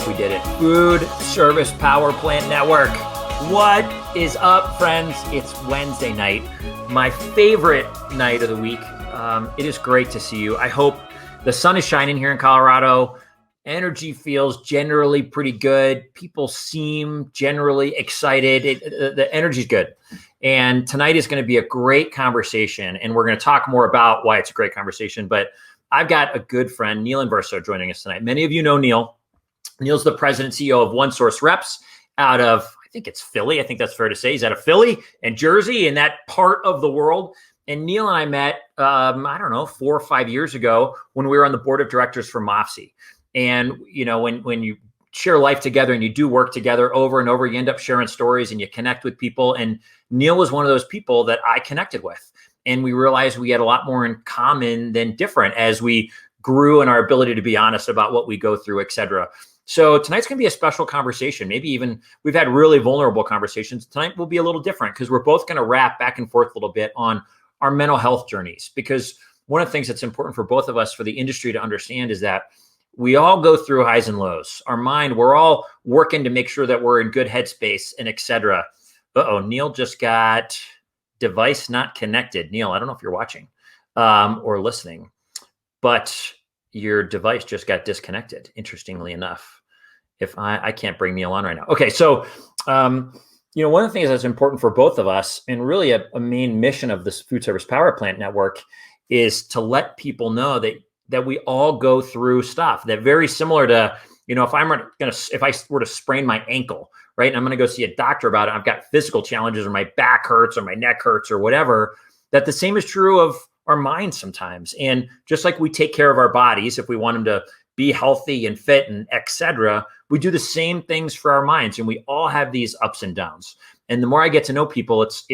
We did it. Food Service Power Plant Network. What is up, friends? It's Wednesday night, my favorite night of the week. It is great to see you. I hope the sun is shining here in Colorado. Energy feels generally pretty good. People seem generally excited. The energy is good. And tonight is going to be a great conversation. And we're going to talk more about why it's a great conversation. But I've got a good friend, Neil Inverso, joining us tonight. Many of you know Neil. Neil's the president and CEO of One Source Reps out of, I think it's Philly. I think that's fair to say. He's out of Philly and Jersey and that part of the world. And Neil and I met, 4 or 5 years ago when we were on the board of directors for MAFSI. And, you know, when you share life together and you do work together over and over, you end up sharing stories and you connect with people. And Neil was one of those people that I connected with. And we realized we had a lot more in common than different as we grew in our ability to be honest about what we go through, et cetera. So tonight's going to be a special conversation. Maybe even we've had really vulnerable conversations. Tonight will be a little different because we're both going to wrap back and forth a little bit on our mental health journeys. Because one of the things that's important for both of us, for the industry to understand, is that we all go through highs and lows. Our mind, we're all working to make sure that we're in good headspace and et cetera. Uh-oh, Neil just got device not connected. Neil, I don't know if you're watching or listening, but your device just got disconnected, interestingly enough. If I can't bring Neil on right now. Okay, so, one of the things that's important for both of us, and really a main mission of this Food Service Power Plant Network, is to let people know that we all go through stuff that very similar to, if I were to sprain my ankle, right, and I'm going to go see a doctor about it, I've got physical challenges or my back hurts or my neck hurts or whatever, that the same is true of our minds sometimes. And just like we take care of our bodies, if we want them to be healthy and fit and et cetera, we do the same things for our minds. And we all have these ups and downs. And the more I get to know people, it's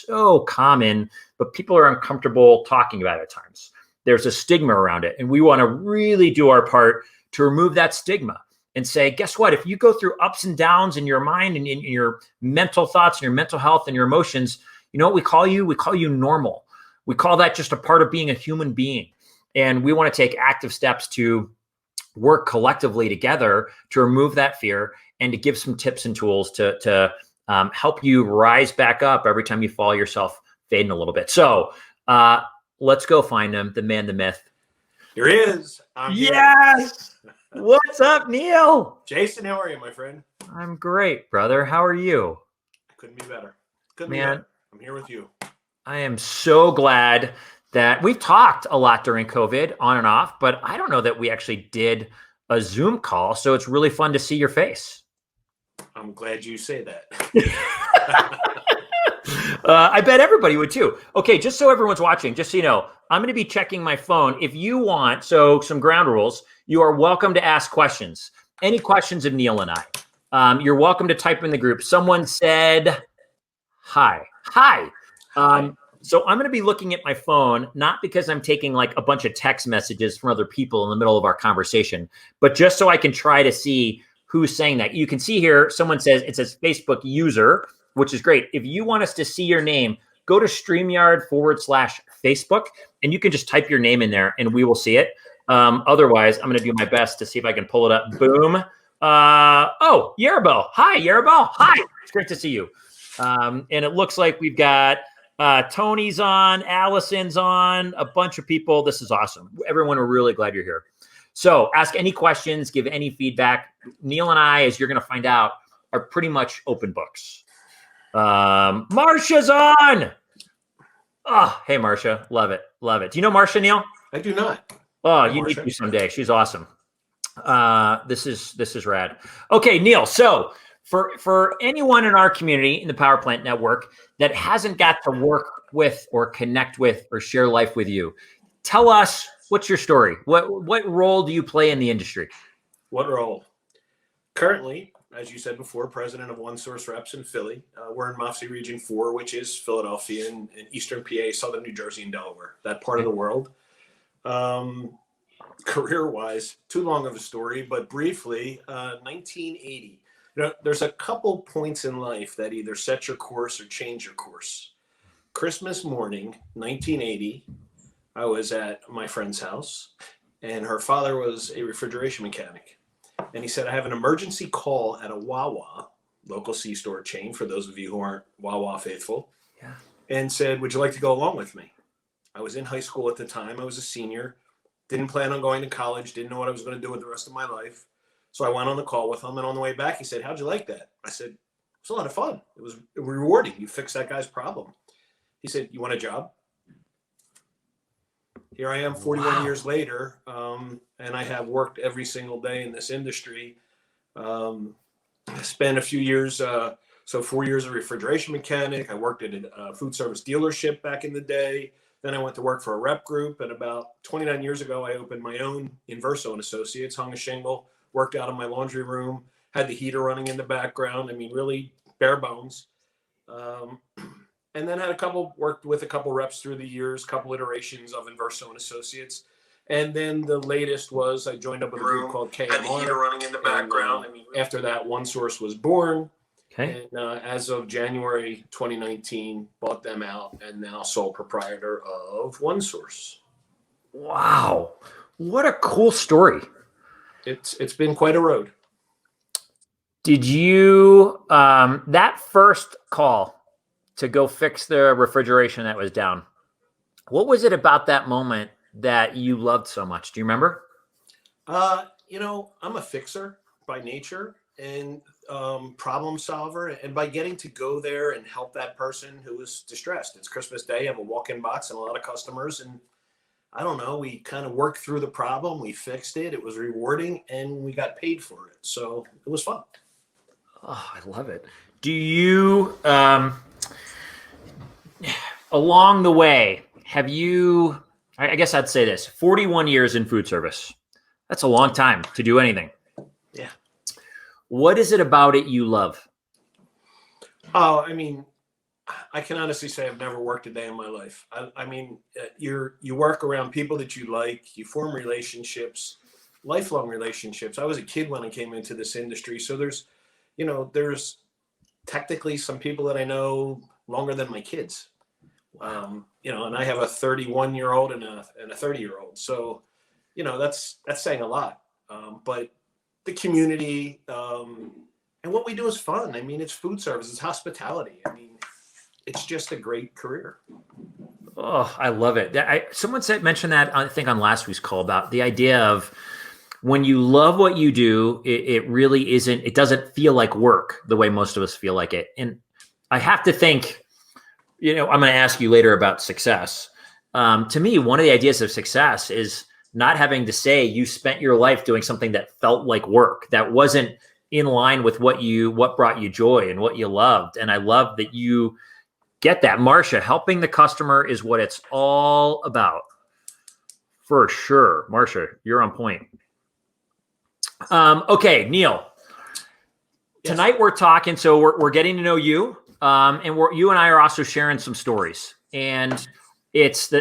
so common, but people are uncomfortable talking about it at times. There's a stigma around it. And we want to really do our part to remove that stigma and say, guess what? If you go through ups and downs in your mind and in your mental thoughts and your mental health and your emotions, you know what we call you? We call you normal. We call that just a part of being a human being. And we want to take active steps to work collectively together to remove that fear and to give some tips and tools to help you rise back up every time you fall yourself fading a little bit. So let's go find him, the man, the myth. Here he is. Yes. What's up, Neil? Jason, how are you, my friend? I'm great, brother. How are you? Couldn't be better. Be better. I'm here with you. I am so glad that we've talked a lot during COVID on and off, but I don't know that we actually did a Zoom call. So it's really fun to see your face. I'm glad you say that. I bet everybody would too. Okay, just so everyone's watching, just so you know, I'm going to be checking my phone. If you want, so some ground rules, you are welcome to ask questions. Any questions of Neil and I. You're welcome to type in the group. Someone said, hi. So I'm going to be looking at my phone, not because I'm taking like a bunch of text messages from other people in the middle of our conversation, but just so I can try to see who's saying that. You can see here, someone says, it says Facebook user, which is great. If you want us to see your name, go to StreamYard/Facebook, and you can just type your name in there and we will see it. Otherwise, I'm going to do my best to see if I can pull it up. Boom. Yarabel. Hi, Yarabel. Hi. It's great to see you. And it looks like we've got Tony's on, Allison's on, a bunch of people. This is awesome. Everyone, we're really glad you're here. So ask any questions, give any feedback. Neil and I, as you're going to find out, are pretty much open books. Marsha's on. Oh, hey, Marsha. Love it. Do you know Marsha, Neil? I do not. Oh, you need to someday. She's awesome. This is rad. Okay, Neil. So for anyone in our community in the Power Plant Network that hasn't got to work with or connect with or share life with you, tell us, what's your story? What role do you play in the industry? What role? Currently, as you said before, president of One Source Reps in Philly. We're in MAFSI Region 4, which is Philadelphia and Eastern PA, Southern New Jersey, and Delaware, that part of the world. Career-wise, too long of a story, but briefly, 1980. There's a couple points in life that either set your course or change your course. Christmas morning, 1980, I was at my friend's house, and her father was a refrigeration mechanic. And he said, I have an emergency call at a Wawa, local C-store chain, for those of you who aren't Wawa faithful, Yeah. and said, would you like to go along with me? I was in high school at the time. I was a senior, didn't plan on going to college, didn't know what I was going to do with the rest of my life. So I went on the call with him, and on the way back, he said, how'd you like that? I said, it was a lot of fun. It was rewarding. You fixed that guy's problem. He said, you want a job? Here I am 41 years later, and I have worked every single day in this industry. I spent a few years, so 4 years as a refrigeration mechanic. I worked at a food service dealership back in the day. Then I went to work for a rep group. And about 29 years ago, I opened my own Inverso and Associates, hung a shingle, worked out in my laundry room, had the heater running in the background. I mean, really bare bones. And then worked with a couple reps through the years, couple iterations of Inverso and Associates. And then the latest was I joined up with a group called KMR. Had the heater running in the background. After that, OneSource was born. Okay. And as of January 2019, bought them out and now sole proprietor of OneSource. Wow. What a cool story. It's been quite a road. Did you, that first call to go fix the refrigeration that was down, what was it about that moment that you loved so much? Do you remember? I'm a fixer by nature and problem solver. And by getting to go there and help that person who was distressed, it's Christmas Day, I have a walk-in box and a lot of customers. And I don't know, we kind of worked through the problem. We fixed it. It was rewarding and we got paid for it. So it was fun. Oh, I love it. Do you, along the way, have you, I guess I'd say this, 41 years in food service. That's a long time to do anything. Yeah. What is it about it you love? Oh, I mean, I can honestly say I've never worked a day in my life. You work around people that you like, you form relationships, lifelong relationships. I was a kid when I came into this industry. So there's technically some people that I know longer than my kids. And I have a 31-year-old and a 30-year-old. So, that's saying a lot. But the community, and what we do is fun. I mean, it's food service, it's hospitality. I mean, it's just a great career. Oh, I love it. Someone mentioned that, I think, on last week's call about the idea of when you love what you do, it really isn't, it doesn't feel like work the way most of us feel like it. And I have to think, I'm going to ask you later about success. To me, one of the ideas of success is not having to say you spent your life doing something that felt like work, that wasn't in line with what brought you joy and what you loved. And I love that you get that. Marcia, helping the customer is what it's all about. For sure. Marcia, you're on point. Okay, Neil. Yes. Tonight we're talking, so we're getting to know you. And you and I are also sharing some stories, and it's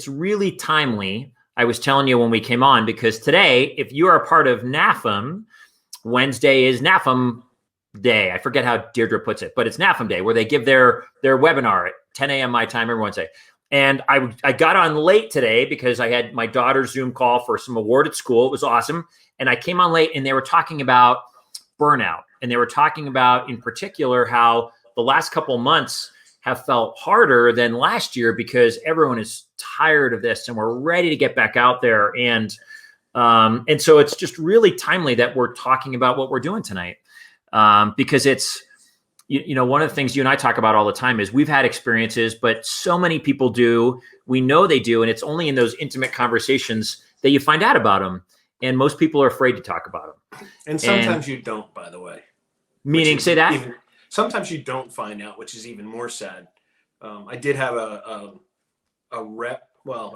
really timely. I was telling you when we came on, because today, if you are a part of NAFM, Wednesday is NAFM Day. I forget how Deirdre puts it, but it's NAFM Day, where they give their webinar at 10 a.m. my time every Wednesday. And I got on late today because I had my daughter's Zoom call for some award at school. It was awesome. And I came on late and they were talking about burnout. And they were talking about, in particular, how the last couple of months have felt harder than last year because everyone is tired of this and we're ready to get back out there. And so it's just really timely that we're talking about what we're doing tonight. Because it's, one of the things you and I talk about all the time is we've had experiences, but so many people do. We know they do. And it's only in those intimate conversations that you find out about them. And most people are afraid to talk about them. And sometimes you don't, by the way. Meaning, say that? Sometimes you don't find out, which is even more sad. I did have a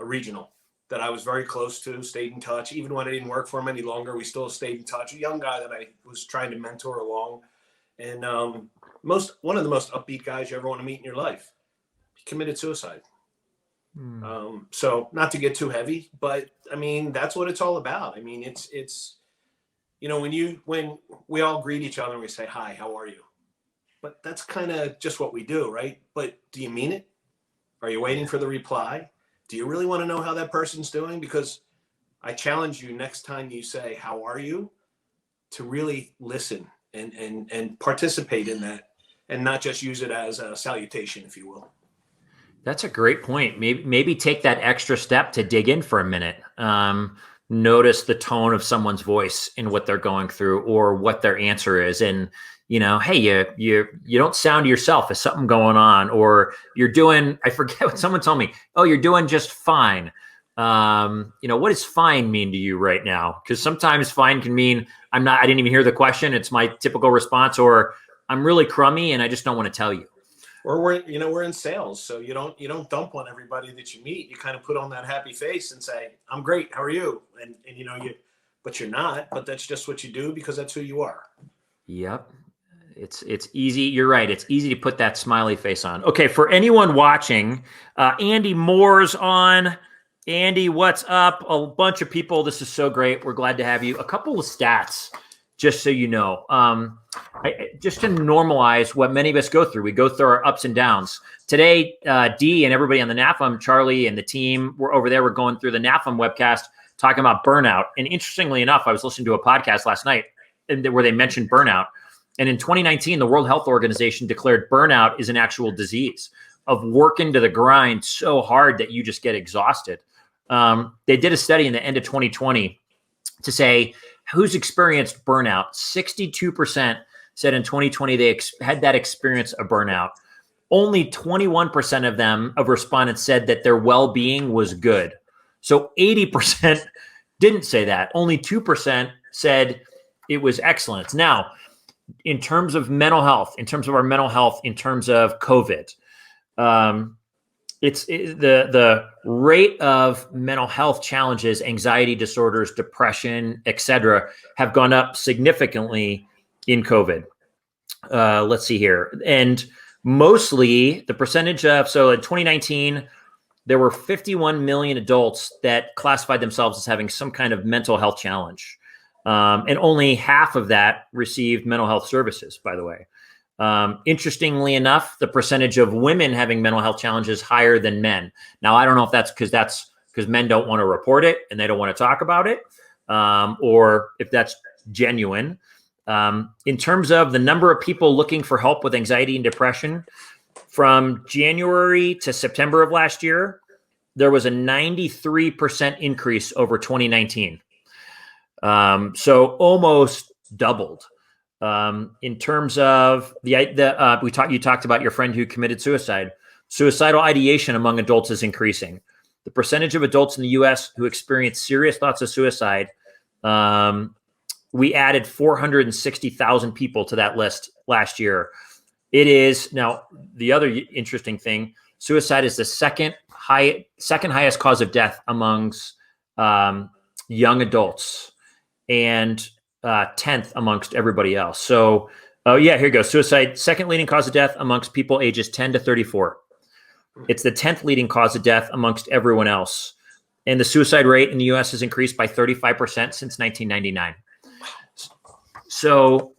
regional that I was very close to, stayed in touch. Even when I didn't work for him any longer, we still stayed in touch. A young guy that I was trying to mentor along. And one of the most upbeat guys you ever want to meet in your life. He committed suicide. So not to get too heavy, but I mean, that's what it's all about. I mean, it's when we all greet each other and we say, hi, how are you? But that's kind of just what we do, right? But do you mean it? Are you waiting for the reply? Do you really want to know how that person's doing? Because I challenge you, next time you say, how are you? to really listen and participate in that, and not just use it as a salutation, if you will. That's a great point. Maybe take that extra step to dig in for a minute. Notice the tone of someone's voice and what they're going through or what their answer is. And, hey, you don't sound yourself. Is something going on? Or you're doing, I forget what someone told me. Oh, you're doing just fine. What does fine mean to you right now? Because sometimes fine can mean I didn't even hear the question. It's my typical response, or I'm really crummy and I just don't want to tell you. Or we're in sales, so you don't dump on everybody that you meet. You kind of put on that happy face and say, "I'm great. How are you?" And but you're not. But that's just what you do because that's who you are. Yep, it's easy. You're right. It's easy to put that smiley face on. Okay, for anyone watching, Andy Moore's on. Andy, what's up? A bunch of people. This is so great. We're glad to have you. A couple of stats, just so you know. Just to normalize what many of us go through. We go through our ups and downs. Today, Dee and everybody on the NAFM, Charlie and the team, were over there. We're going through the NAFM webcast talking about burnout. And interestingly enough, I was listening to a podcast last night where they mentioned burnout. And in 2019, the World Health Organization declared burnout is an actual disease of working to the grind so hard that you just get exhausted. They did a study in the end of 2020 to say who's experienced burnout. 62% said in 2020 they had that experience of burnout. Only 21% of them, of respondents, said that their well-being was good. So 80% didn't say that. Only 2% said it was excellent. Now, in terms of mental health, in terms of our mental health, in terms of COVID, the rate of mental health challenges, anxiety disorders, depression, et cetera, have gone up significantly in COVID. Let's see here. And mostly the percentage of, so in 2019, there were 51 million adults that classified themselves as having some kind of mental health challenge. And only half of that received mental health services, by the way. Interestingly enough, the percentage of women having mental health challenges higher than men. Now, I don't know if that's because men don't want to report it and they don't want to talk about it, or if that's genuine. In terms of the number of people looking for help with anxiety and depression, from January to September of last year, there was a 93% increase over 2019. So almost doubled. In terms of you talked about your friend who committed suicide. Suicidal ideation among adults is increasing. The percentage of adults in the U.S. who experience serious thoughts of suicide, we added 460,000 people to that list last year. It is now the other interesting thing. Suicide is the second highest cause of death amongst young adults, and 10th amongst everybody else. So, here you go. Suicide, second leading cause of death amongst people ages 10 to 34. It's the 10th leading cause of death amongst everyone else. And the suicide rate in the U.S. has increased by 35% since 1999. So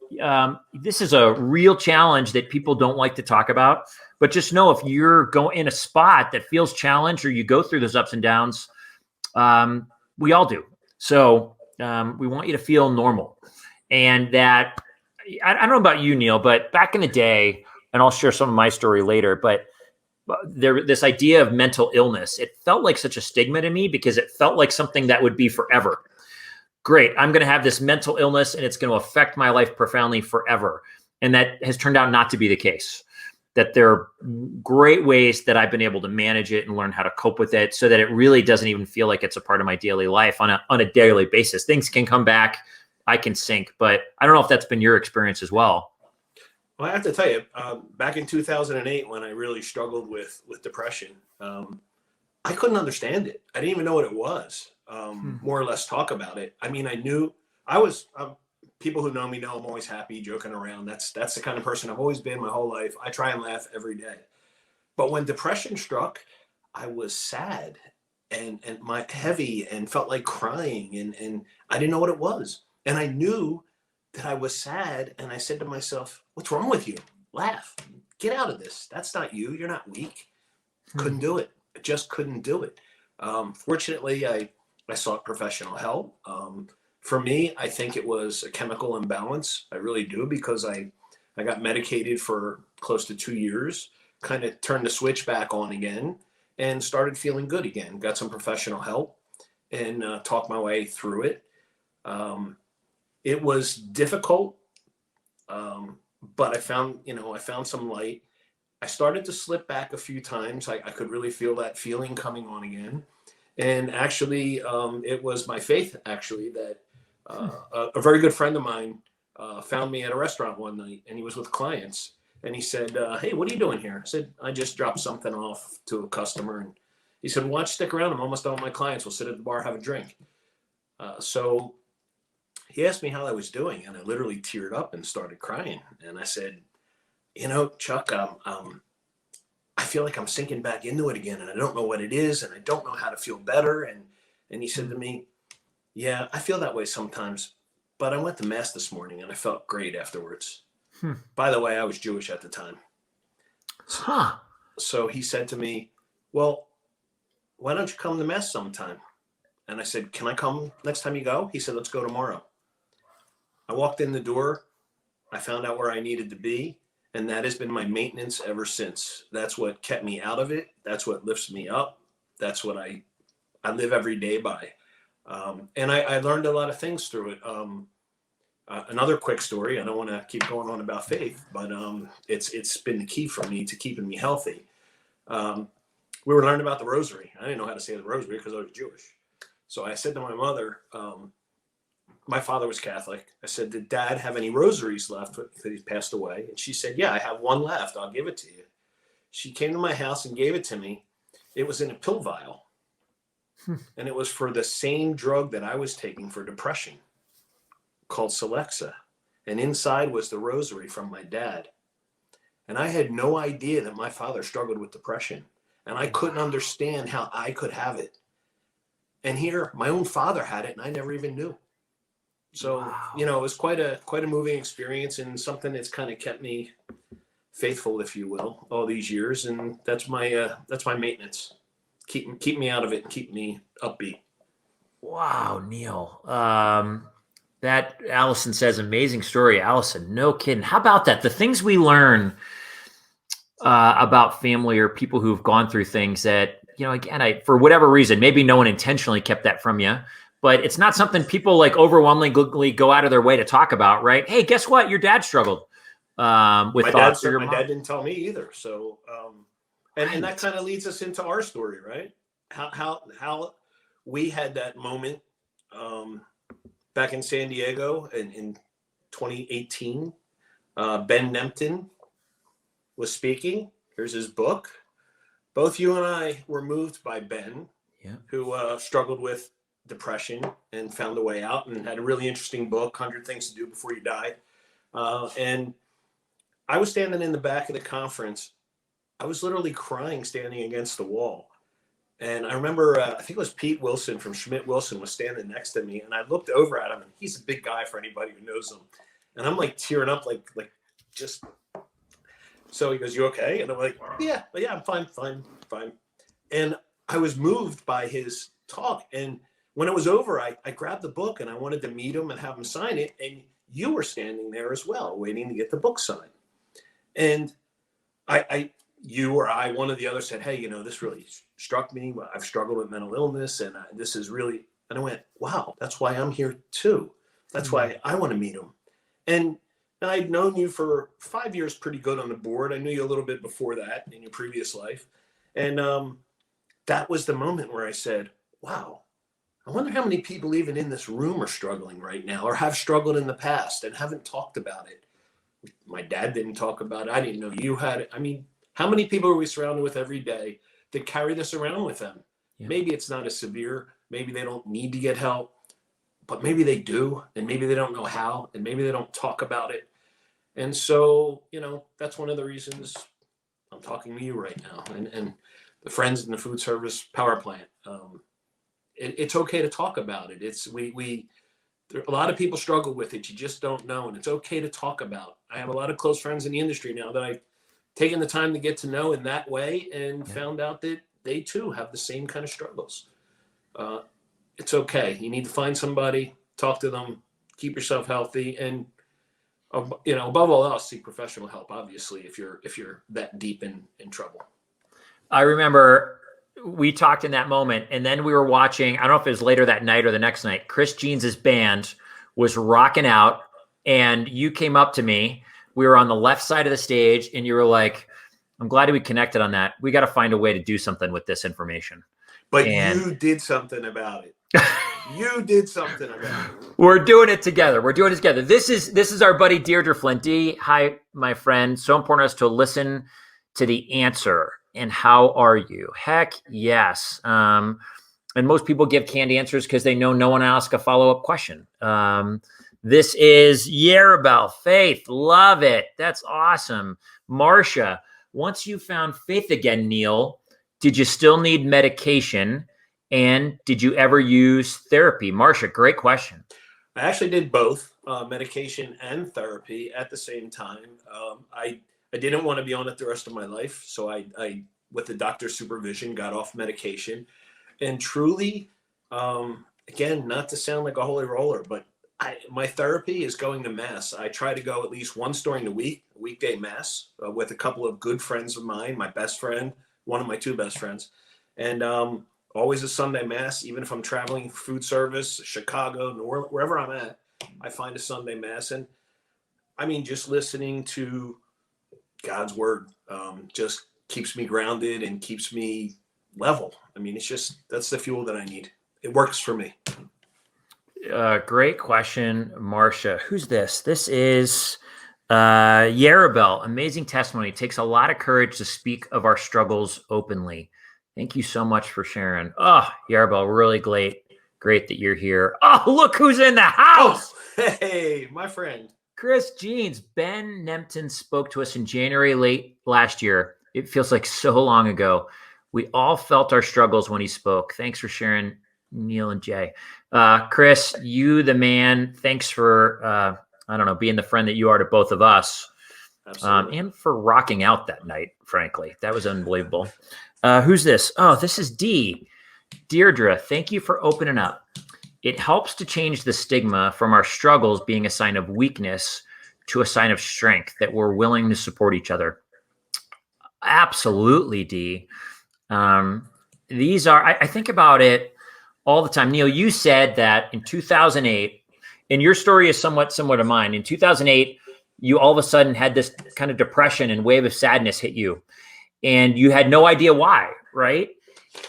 this is a real challenge that people don't like to talk about. But just know if you're going in a spot that feels challenged or you go through those ups and downs, we all do. So we want you to feel normal. And that, I don't know about you, Neil, but back in the day, and I'll share some of my story later, but this idea of mental illness, it felt like such a stigma to me because it felt like something that would be forever. Great, I'm going to have this mental illness and it's going to affect my life profoundly forever. And that has turned out not to be the case. That there are great ways that I've been able to manage it and learn how to cope with it so that it really doesn't even feel like it's a part of my daily life on a daily basis. Things can come back, I can sink, but I don't know if that's been your experience as well. Well, I have to tell you, back in 2008, when I really struggled with depression, I couldn't understand it. I didn't even know what it was, more or less talk about it. I mean, I knew people who know me know I'm always happy, joking around. That's the kind of person I've always been my whole life. I try and laugh every day. But when depression struck, I was sad and my heavy and felt like crying and I didn't know what it was. And I knew that I was sad. And I said to myself, what's wrong with you? Laugh, get out of this. That's not you. You're not weak. Couldn't do it. I just couldn't do it. Fortunately, I sought professional help. For me, I think it was a chemical imbalance. I really do, because I got medicated for close to 2 years, kind of turned the switch back on again, and started feeling good again. Got some professional help and talked my way through it. It was difficult, but I found some light. I started to slip back a few times. I could really feel that feeling coming on again. And actually, it was my faith, actually, that a very good friend of mine found me at a restaurant one night, and he was with clients. And he said, hey, what are you doing here? I said, I just dropped something off to a customer. And he said, why don't you stick around? I'm almost done with my clients. We'll sit at the bar, have a drink. So he asked me how I was doing, and I literally teared up and started crying. And I said, Chuck, I feel like I'm sinking back into it again, and I don't know what it is, and I don't know how to feel better. And he said to me, yeah, I feel that way sometimes, but I went to mass this morning and I felt great afterwards. By the way, I was Jewish at the time. So he said to me, well, why don't you come to mass sometime? And I said, can I come next time you go? He said, let's go tomorrow. I walked in the door. I found out where I needed to be. And that has been my maintenance ever since. That's what kept me out of it. That's what lifts me up. That's what I live every day by. And I learned a lot of things through it. Another quick story. I don't want to keep going on about faith, but it's been the key for me to keeping me healthy. We were learning about the rosary. I didn't know how to say the rosary because I was Jewish. So I said to my mother, my father was Catholic. I said, did Dad have any rosaries left because he passed away? And she said, yeah, I have one left. I'll give it to you. She came to my house and gave it to me. It was in a pill vial. And it was for the same drug that I was taking for depression, called Celexa. And inside was the rosary from my dad. And I had no idea that my father struggled with depression. And I couldn't understand how I could have it. And here, my own father had it, and I never even knew. So, wow. It was quite a moving experience, and something that's kind of kept me faithful, if you will, all these years. And that's my maintenance. Keep me out of it and keep me upbeat. Wow, Neil. That Allison says, amazing story. Allison, no kidding. How about that? The things we learn about family or people who've gone through things that, again, for whatever reason, maybe no one intentionally kept that from you, but it's not something people like overwhelmingly go out of their way to talk about, right? Hey, guess what? Your dad struggled with thoughts. My dad didn't tell me either. So, and that kind of leads us into our story, right? How we had that moment back in San Diego in 2018. Ben Nempton was speaking. Here's his book. Both you and I were moved by Ben, who struggled with depression and found a way out, and had a really interesting book, 100 Things to Do Before You Die. And I was standing in the back of the conference. I was literally crying standing against the wall. And I remember, I think it was Pete Wilson from Schmidt Wilson was standing next to me. And I looked over at him, and he's a big guy for anybody who knows him. And I'm like tearing up, like just. So he goes, you okay? And I'm like, yeah, I'm fine. And I was moved by his talk. And when it was over, I grabbed the book and I wanted to meet him and have him sign it. And you were standing there as well, waiting to get the book signed. And you or I, one of the others said, hey, this really struck me. I've struggled with mental illness, and this is really, and I went, wow, that's why I'm here too. That's why I want to meet him. And I'd known you for 5 years pretty good on the board. I knew you a little bit before that in your previous life. And that was the moment where I said, wow, I wonder how many people even in this room are struggling right now or have struggled in the past and haven't talked about it. My dad didn't talk about it. I didn't know you had it. I mean, how many people are we surrounded with every day that carry this around with them? Yeah. Maybe it's not as severe. Maybe they don't need to get help, but maybe they do. And maybe they don't know how, and maybe they don't talk about it. And so, that's one of the reasons I'm talking to you right now, and the friends in the food service power plant. It's okay to talk about it. A lot of people struggle with it. You just don't know. And it's okay to talk about. I have a lot of close friends in the industry now that I've taken the time to get to know in that way, and found out that they too have the same kind of struggles. It's okay. You need to find somebody. talk to them, keep yourself healthy, and above all else, seek professional help. Obviously, if you're that deep in trouble. I remember we talked in that moment, and then we were watching. I don't know if it was later that night or the next night. Chris Jeans's band was rocking out, and you came up to me. We were on the left side of the stage, and you were like, "I'm glad we connected on that. We got to find a way to do something with this information." But you did something about it. You did something about it. We're doing it together. This is our buddy Deirdre Flinty. Hi, my friend. So important to us to listen to the answer. And how are you? Heck yes. And most people give canned answers because they know no one asks a follow-up question. This is Yarabelle. Faith, love it. That's awesome. Marcia, once you found faith again, Neil, did you still need medication? And did you ever use therapy? Marcia, great question. I actually did both medication and therapy at the same time. I didn't want to be on it the rest of my life. So I with the doctor's supervision, got off medication. And truly, again, not to sound like a holy roller, but my therapy is going to mass. I try to go at least once during the week, a weekday mass with a couple of good friends of mine, my best friend, one of my two best friends. And always a Sunday mass, even if I'm traveling food service, Chicago, wherever I'm at, I find a Sunday mass. And I mean, just listening to God's word just keeps me grounded and keeps me level. I mean, that's the fuel that I need. It works for me. Great question, Marcia. Who's this? This is Yarabelle. Amazing testimony. It takes a lot of courage to speak of our struggles openly. Thank you so much for sharing. Oh, Yarabelle, really great that you're here. Oh, look who's in the house. Oh, hey, my friend. Chris Jeans. Ben Nempton spoke to us in January late last year. It feels like so long ago. We all felt our struggles when he spoke. Thanks for sharing, Neil and Jay. Chris, you the man. Thanks for, being the friend that you are to both of us. Absolutely. And for rocking out that night, frankly. That was unbelievable. Who's this? Oh, this is Dee. Deirdre, thank you for opening up. It helps to change the stigma from our struggles being a sign of weakness to a sign of strength, that we're willing to support each other. Absolutely, Dee. These are, I think about it all the time. Neil, you said that in 2008, and your story is somewhat similar to mine. In 2008, you all of a sudden had this kind of depression and wave of sadness hit you, and you had no idea why, right?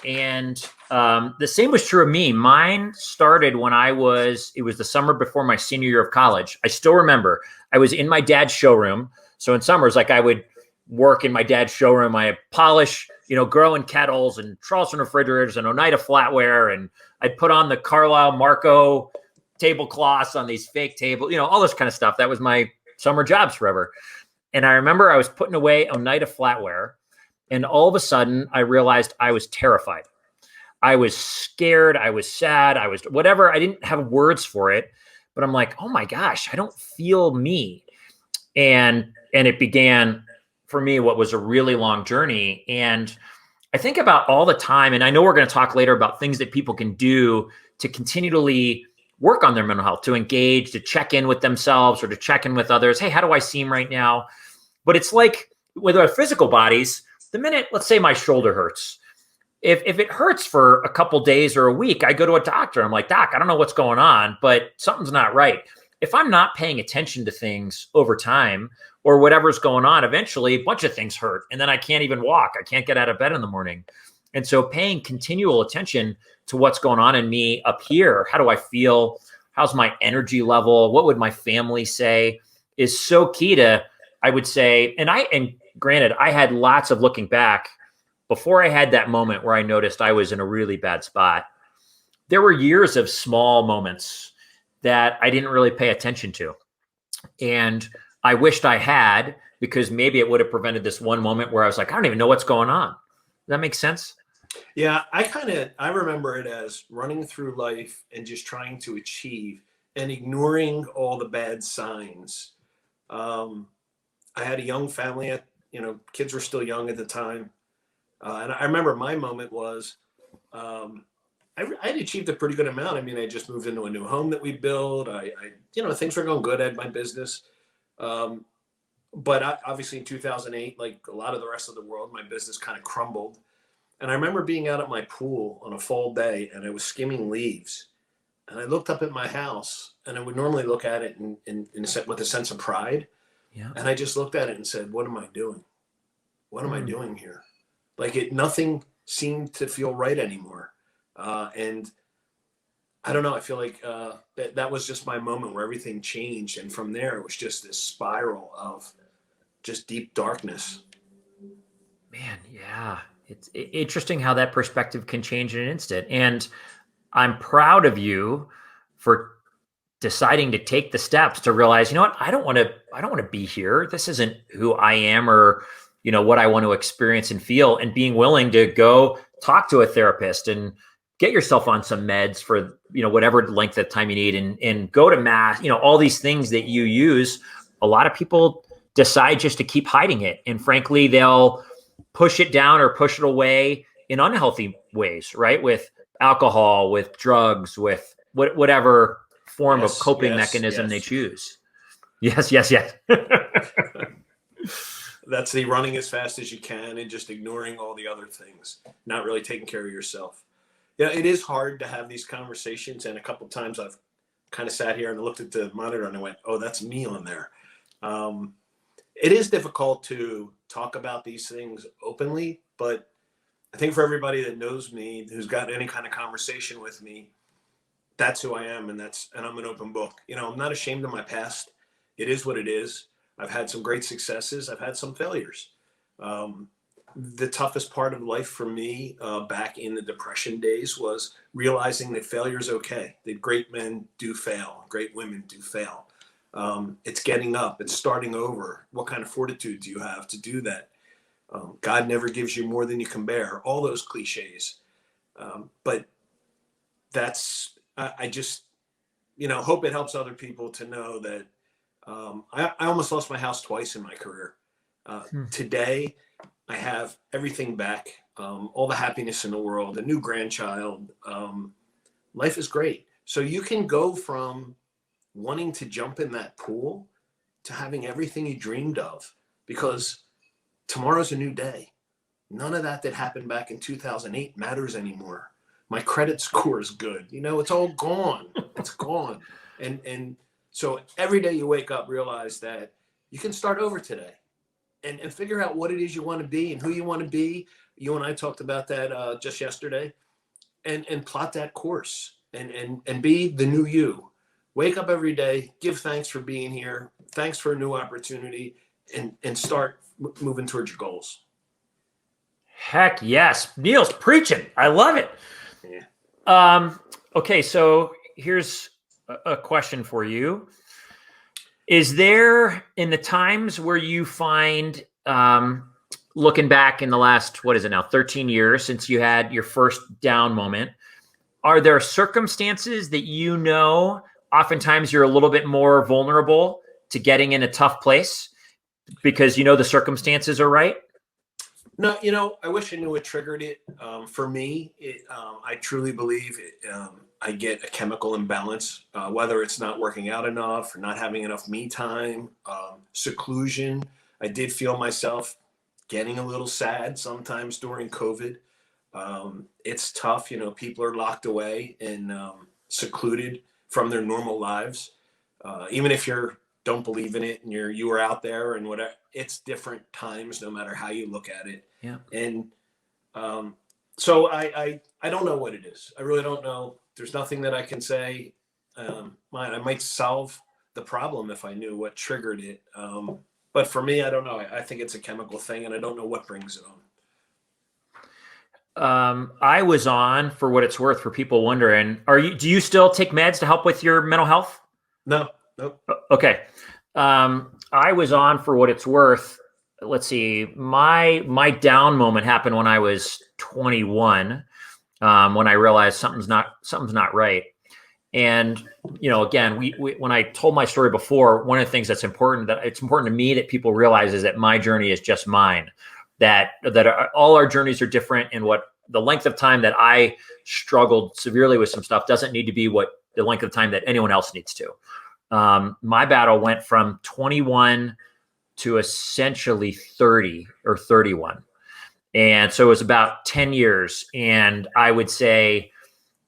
And the same was true of me. Mine started when it was the summer before my senior year of college. I still remember I was in my dad's showroom. So in summers, like I would work in my dad's showroom. I polish, growing kettles and Charleston refrigerators and Oneida flatware. And I'd put on the Carlisle Marco tablecloths on these fake tables, all this kind of stuff. That was my summer jobs forever. And I remember I was putting away Oneida flatware. And all of a sudden I realized I was terrified. I was scared. I was sad. I was whatever. I didn't have words for it, but I'm like, oh my gosh, I don't feel me. And it began for me what was a really long journey. And I think about all the time, and I know we're going to talk later about things that people can do to continually work on their mental health, to engage, to check in with themselves or to check in with others. Hey, how do I seem right now? But it's like with our physical bodies, the minute, let's say my shoulder hurts, if it hurts for a couple days or a week, I go to a doctor. I'm like, doc, I don't know what's going on, but something's not right. If I'm not paying attention to things over time or whatever's going on, eventually a bunch of things hurt. And then I can't even walk. I can't get out of bed in the morning. And so paying continual attention to what's going on in me up here, how do I feel? How's my energy level? What would my family say is so key to, I would say, and granted, I had lots of looking back before I had that moment where I noticed I was in a really bad spot. There were years of small moments that I didn't really pay attention to. And I wished I had, because maybe it would have prevented this one moment where I was like, I don't even know what's going on. Does that make sense? Yeah, I remember it as running through life and just trying to achieve and ignoring all the bad signs. I had a young family, kids were still young at the time. And I remember my moment was I had achieved a pretty good amount. I mean, I just moved into a new home that we built. Things were going good at my business. But obviously in 2008, like a lot of the rest of the world, my business kind of crumbled. And I remember being out at my pool on a fall day, and I was skimming leaves. And I looked up at my house, and I would normally look at it with a sense of pride. Yeah. And I just looked at it and said, what am I doing? What am I doing here? Like nothing seemed to feel right anymore. And I don't know, I feel like that was just my moment where everything changed. And from there, it was just this spiral of just deep darkness. Man, yeah. It's interesting how that perspective can change in an instant. And I'm proud of you for deciding to take the steps to realize, you know what, I don't want to be here. This isn't who I am or, what I want to experience and feel, and being willing to go talk to a therapist and get yourself on some meds for, whatever length of time you need, and go to mass, all these things that you use. A lot of people decide just to keep hiding it. And frankly, they'll push it down or push it away in unhealthy ways, right? With alcohol, with drugs, with whatever form of coping mechanism they choose. Yes. That's the running as fast as you can and just ignoring all the other things, not really taking care of yourself. Yeah, it is hard to have these conversations. And a couple of times I've kind of sat here and looked at the monitor and I went, oh, that's me on there. It is difficult to talk about these things openly, but I think for everybody that knows me, who's got any kind of conversation with me, that's who I am. And I'm an open book. I'm not ashamed of my past. It is what it is. I've had some great successes. I've had some failures. The toughest part of life for me back in the Depression days was realizing that failure is okay, that great men do fail, great women do fail. It's getting up, it's starting over. What kind of fortitude do you have to do that? God never gives you more than you can bear, all those cliches. But I just, hope it helps other people to know that I almost lost my house twice in my career. Today, I have everything back, all the happiness in the world, a new grandchild. Life is great. So you can go from wanting to jump in that pool to having everything you dreamed of, because tomorrow's a new day. None of that happened back in 2008 matters anymore. My credit score is good. It's all gone. It's gone. And so every day you wake up, realize that you can start over today and figure out what it is you want to be and who you want to be. You and I talked about that just yesterday, and plot that course and be the new you. Wake up every day, give thanks for being here. Thanks for a new opportunity, and start moving towards your goals. Heck yes. Neil's preaching. I love it. Yeah. Okay. So here's a question for you. Is there, in the times where you find, looking back in the last, 13 years since you had your first down moment, are there circumstances that oftentimes you're a little bit more vulnerable to getting in a tough place because the circumstances are right? No, I wish I knew what triggered it. For me, I truly believe I get a chemical imbalance, whether it's not working out enough or not having enough me time, seclusion. I did feel myself getting a little sad sometimes during COVID. It's tough, people are locked away and secluded from their normal lives. Even if don't believe in it and you were out there and whatever, it's different times no matter how you look at it. Yeah. And so I don't know what it is. I really don't know. There's nothing that I can say. I might solve the problem if I knew what triggered it. But for me, I don't know. I think it's a chemical thing, and I don't know what brings it on. I was on, for what it's worth, for people wondering, do you still take meds to help with your mental health? No, nope. Okay. I was on, for what it's worth. Let's see. My down moment happened when I was 21, when I realized something's not right. And, again, we when I told my story before, one of the things it's important to me that people realize is that my journey is just mine, that all our journeys are different, and what the length of time that I struggled severely with some stuff doesn't need to be what the length of time that anyone else needs to. My battle went from 21 to essentially 30 or 31. And so it was about 10 years. And I would say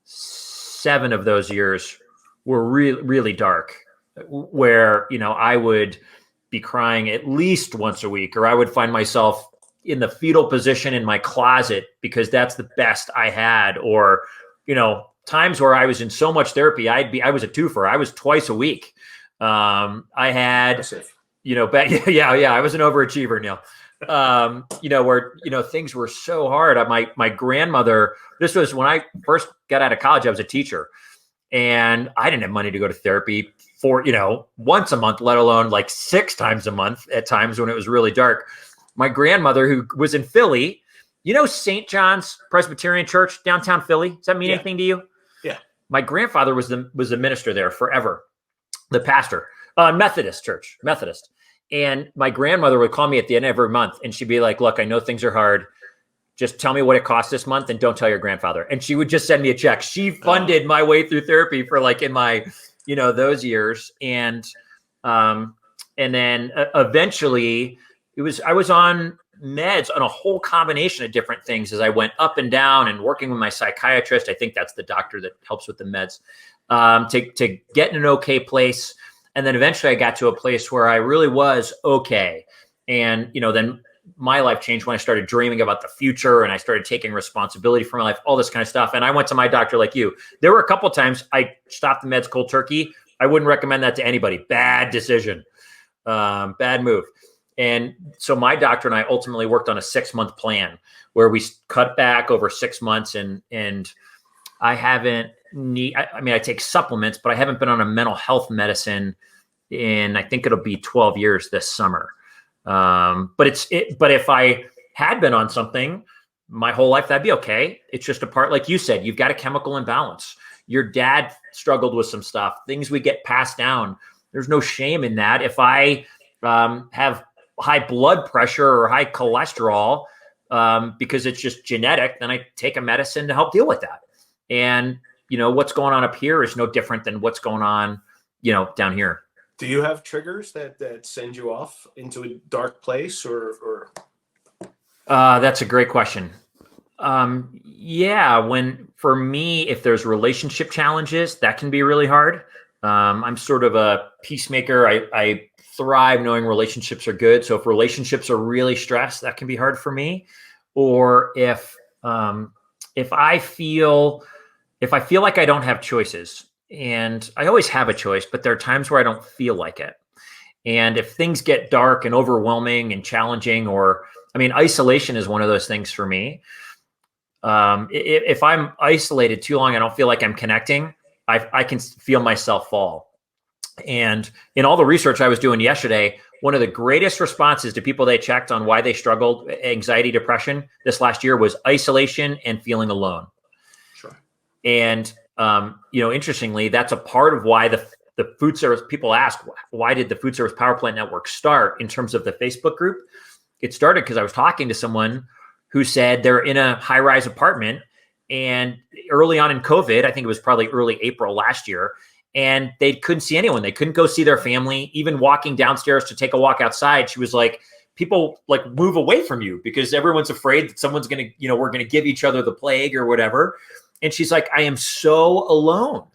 7 of those years were really, really dark, where, I would be crying at least once a week, or I would find myself in the fetal position in my closet because that's the best I had. Or, times where I was in so much therapy, I was a twofer. I was twice a week. I had, Impressive. I was an overachiever, Neil. Where, things were so hard. My grandmother, this was when I first got out of college, I was a teacher, and I didn't have money to go to therapy for, once a month, let alone like 6 times a month at times when it was really dark. My grandmother, who was in Philly, St. John's Presbyterian Church, downtown Philly. Does that mean anything to you? Yeah. My grandfather was the minister there forever, the pastor, Methodist church, Methodist. And my grandmother would call me at the end of every month, and she'd be like, look, I know things are hard. Just tell me what it costs this month and don't tell your grandfather. And she would just send me a check. She funded my way through therapy for like in my, those years. And then eventually I was on meds on a whole combination of different things as I went up and down and working with my psychiatrist. I think that's the doctor that helps with the meds, to get in an okay place. And then eventually I got to a place where I really was okay. And, then my life changed when I started dreaming about the future and I started taking responsibility for my life, all this kind of stuff. And I went to my doctor like you. There were a couple of times I stopped the meds cold turkey. I wouldn't recommend that to anybody. Bad decision, bad move. And so my doctor and I ultimately worked on a 6-month plan where we cut back over 6 months. And I haven't I take supplements, but I haven't been on a mental health medicine in, I think it'll be 12 years this summer. But if I had been on something my whole life, that'd be okay. It's just a part, like you said, you've got a chemical imbalance. Your dad struggled with some stuff, things we get passed down. There's no shame in that. If I have high blood pressure or high cholesterol, because it's just genetic, then I take a medicine to help deal with that. And, what's going on up here is no different than what's going on, down here. Do you have triggers that send you off into a dark place or? That's a great question. For me, if there's relationship challenges, that can be really hard. I'm sort of a peacemaker. I thrive knowing relationships are good. So if relationships are really stressed, that can be hard for me. Or if I feel like I don't have choices, and I always have a choice, but there are times where I don't feel like it. And if things get dark and overwhelming and challenging, isolation is one of those things for me. If I'm isolated too long, I don't feel like I'm connecting. I can feel myself fall. And in all the research I was doing yesterday, one of the greatest responses to people they checked on why they struggled, anxiety, depression this last year, was isolation and feeling alone. Sure. And, interestingly, that's a part of why the food service, people ask, why did the Food Service Power Plant Network start in terms of the Facebook group? It started because I was talking to someone who said they're in a high-rise apartment, and early on in COVID, I think it was probably early April last year, and they couldn't see anyone. They couldn't go see their family. Even walking downstairs to take a walk outside, she was like, people like move away from you because everyone's afraid that someone's going to, we're going to give each other the plague or whatever. And she's like, I am so alone.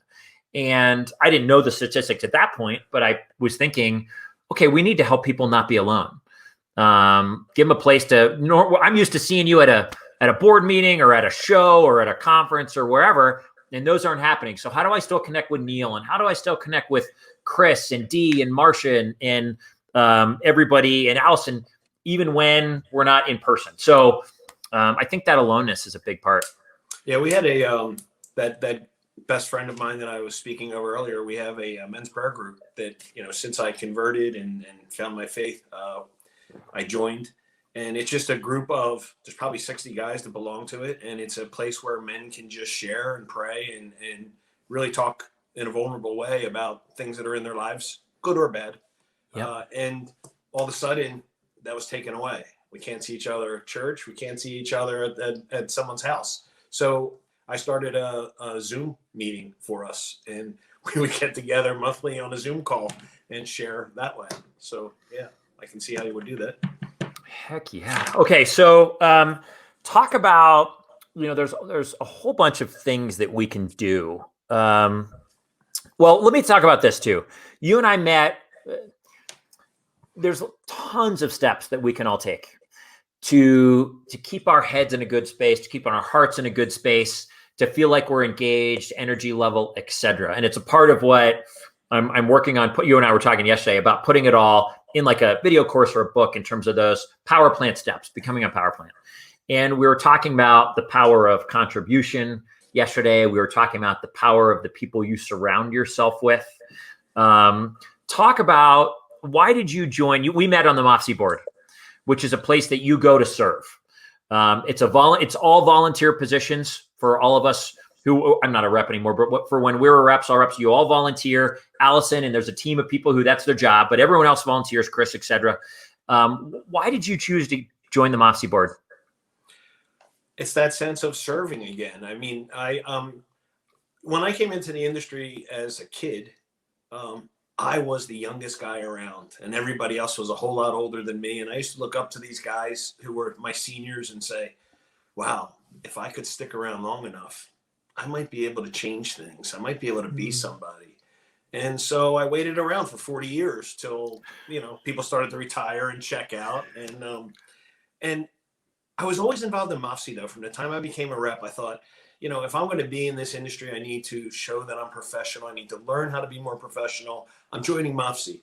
And I didn't know the statistics at that point, but I was thinking, okay, we need to help people not be alone. Give them a place to, I'm used to seeing you at a board meeting or at a show or at a conference or wherever, and those aren't happening. So how do I still connect with Neil, and how do I still connect with Chris and Dee and Marcia and everybody and Allison, even when we're not in person? So I think that aloneness is a big part. Yeah, we had that best friend of mine that I was speaking of earlier. We have a men's prayer group that, since I converted and found my faith, I joined. And it's just a group of, there's probably 60 guys that belong to it. And it's a place where men can just share and pray and really talk in a vulnerable way about things that are in their lives, good or bad. Yep. And all of a sudden that was taken away. We can't see each other at church. We can't see each other at someone's house. So I started a Zoom meeting for us, and we would get together monthly on a Zoom call and share that way. So yeah, I can see how you would do that. Heck yeah. Okay, so talk about, there's a whole bunch of things that we can do. Well, let me talk about this too. You and I met. There's tons of steps that we can all take to keep our heads in a good space, to keep our hearts in a good space, to feel like we're engaged, energy level, etc. And it's a part of what I'm working on. You and I were talking yesterday about putting it all in like a video course or a book in terms of those power plant steps, becoming a power plant. And we were talking about the power of contribution yesterday. We were talking about the power of the people you surround yourself with. Talk about, why did you join? We met on the MAFSI board, which is a place that you go to serve. It's all volunteer positions for all of us who, I'm not a rep anymore, but for when we were reps, all reps, you all volunteer. Allison, and there's a team of people who that's their job, but everyone else volunteers, Chris, etc. Why did you choose to join the MAFSI board? It's that sense of serving again. I mean, when I came into the industry as a kid, I was the youngest guy around, and everybody else was a whole lot older than me. And I used to look up to these guys who were my seniors and say, wow, if I could stick around long enough, I might be able to change things. I might be able to be somebody. And so I waited around for 40 years till, people started to retire and check out. And I was always involved in MAFSI though. From the time I became a rep, I thought, if I'm going to be in this industry, I need to show that I'm professional. I need to learn how to be more professional. I'm joining MAFSI.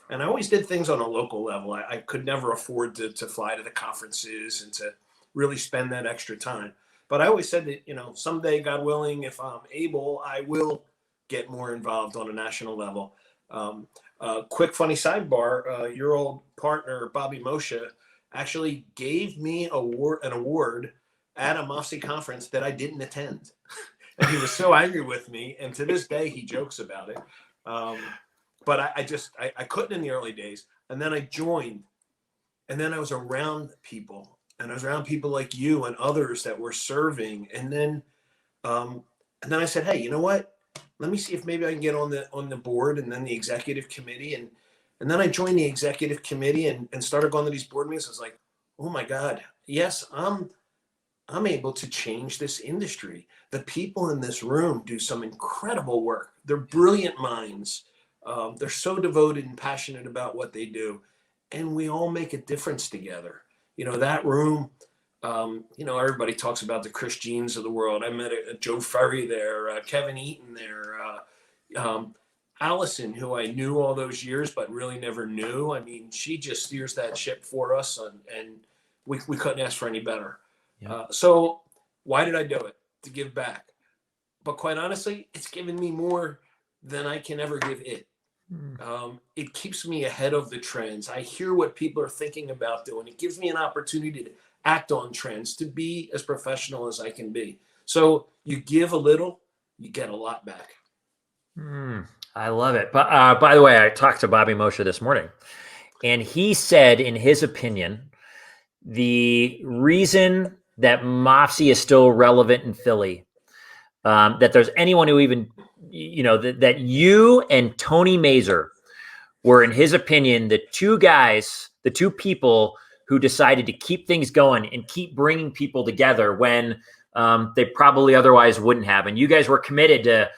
And I always did things on a local level. I could never afford to fly to the conferences and to really spend that extra time. But I always said that, someday, God willing, if I'm able, I will get more involved on a national level. Quick funny sidebar, your old partner, Bobby Moshe, actually gave me an award at a MAFSI conference that I didn't attend. And he was so angry with me. And to this day, he jokes about it. But I couldn't in the early days. And then I joined. And then I was around people. And I was around people like you and others that were serving. And then I said, hey, you know what? Let me see if maybe I can get on the board and then the executive committee. And then I joined the executive committee and started going to these board meetings. I was like, oh my God, yes, I'm able to change this industry. The people in this room do some incredible work. They're brilliant minds. They're so devoted and passionate about what they do. And we all make a difference together. That room, everybody talks about the Chris Jeans of the world. I met a Joe Ferry there, Kevin Eaton there, Allison, who I knew all those years, but really never knew. I mean, she just steers that ship for us, and we couldn't ask for any better. Yeah. So why did I do it? To give back. But quite honestly, it's given me more than I can ever give it. It keeps me ahead of the trends. I hear what people are thinking about doing. It gives me an opportunity to act on trends, to be as professional as I can be. So you give a little, you get a lot back. I love it. But by the way, I talked to Bobby Moshe this morning, and he said, in his opinion, the reason that MAFSI is still relevant in Philly, that there's anyone who even, that you and Tony Mazur were, in his opinion, the two people who decided to keep things going and keep bringing people together when they probably otherwise wouldn't have. And you guys were committed to,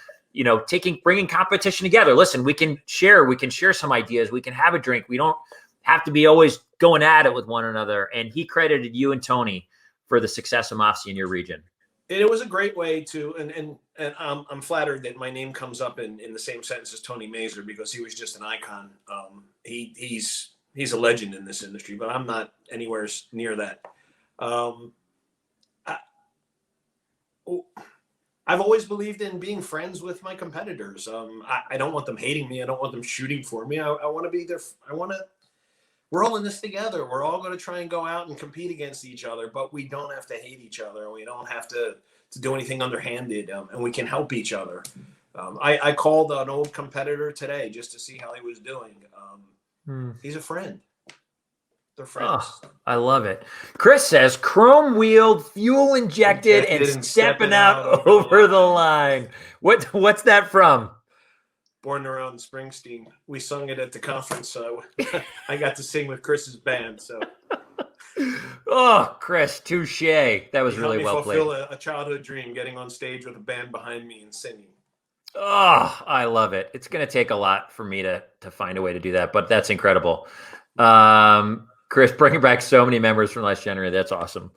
bringing competition together. Listen, we can share some ideas. We can have a drink. We don't have to be always going at it with one another. And he credited you and Tony for the success of MAFSI in your region. And it was a great way to, and I'm flattered that my name comes up in the same sentence as Tony Mazur, because he was just an icon. He's a legend in this industry, but I'm not anywhere near that. I've always believed in being friends with my competitors. I don't want them hating me. I don't want them shooting for me. I want to be there. We're all in this together. We're all going to try and go out and compete against each other, but we don't have to hate each other. We don't have to do anything underhanded, and we can help each other. I called an old competitor today just to see how he was doing. He's a friend. They're friends. Oh, I love it. Chris says chrome wheeled, fuel injected, and And stepping out over the line. What's that from? Born Around Springsteen. We sung it at the conference, so I got to sing with Chris's band. So, oh, Chris, touche. That was really well played. Fulfill a childhood dream, getting on stage with a band behind me and singing. Oh, I love it. It's going to take a lot for me to find a way to do that, but that's incredible. Chris, bringing back so many members from last January. That's awesome.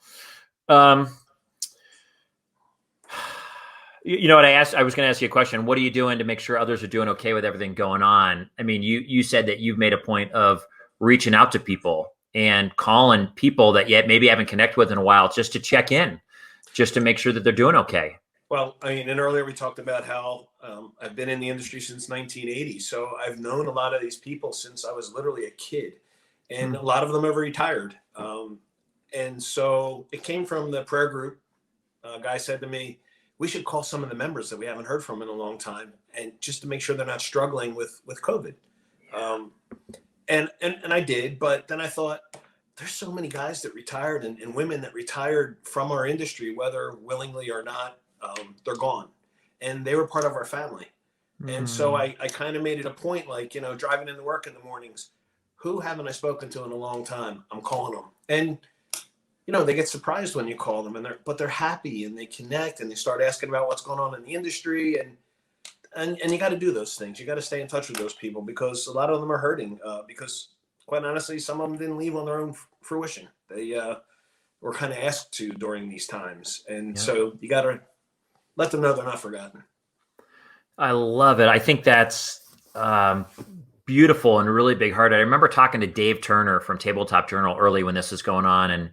You know what I was going to ask you a question. What are you doing to make sure others are doing okay with everything going on? I mean, you said that you've made a point of reaching out to people and calling people that yet maybe haven't connected with in a while just to check in, just to make sure that they're doing okay. Well, I mean, and earlier we talked about how I've been in the industry since 1980. So I've known a lot of these people since I was literally a kid, and a lot of them have retired. And so it came from the prayer group. A guy said to me, we should call some of the members that we haven't heard from in a long time, and just to make sure they're not struggling with COVID. And I did, but then I thought, there's so many guys that retired and women that retired from our industry, whether willingly or not. They're gone, and they were part of our family. And so I kind of made it a point, like, driving into work in the mornings, who haven't I spoken to in a long time? I'm calling them. And, they get surprised when you call them, but they're happy, and they connect, and they start asking about what's going on in the industry. And you got to do those things. You got to stay in touch with those people, because a lot of them are hurting, because quite honestly, some of them didn't leave on their own fruition. They were kind of asked to during these times. And so you got to let them know they're not forgotten. I love it. I think that's beautiful and really big heart. I remember talking to Dave Turner from Tabletop Journal early when this was going on.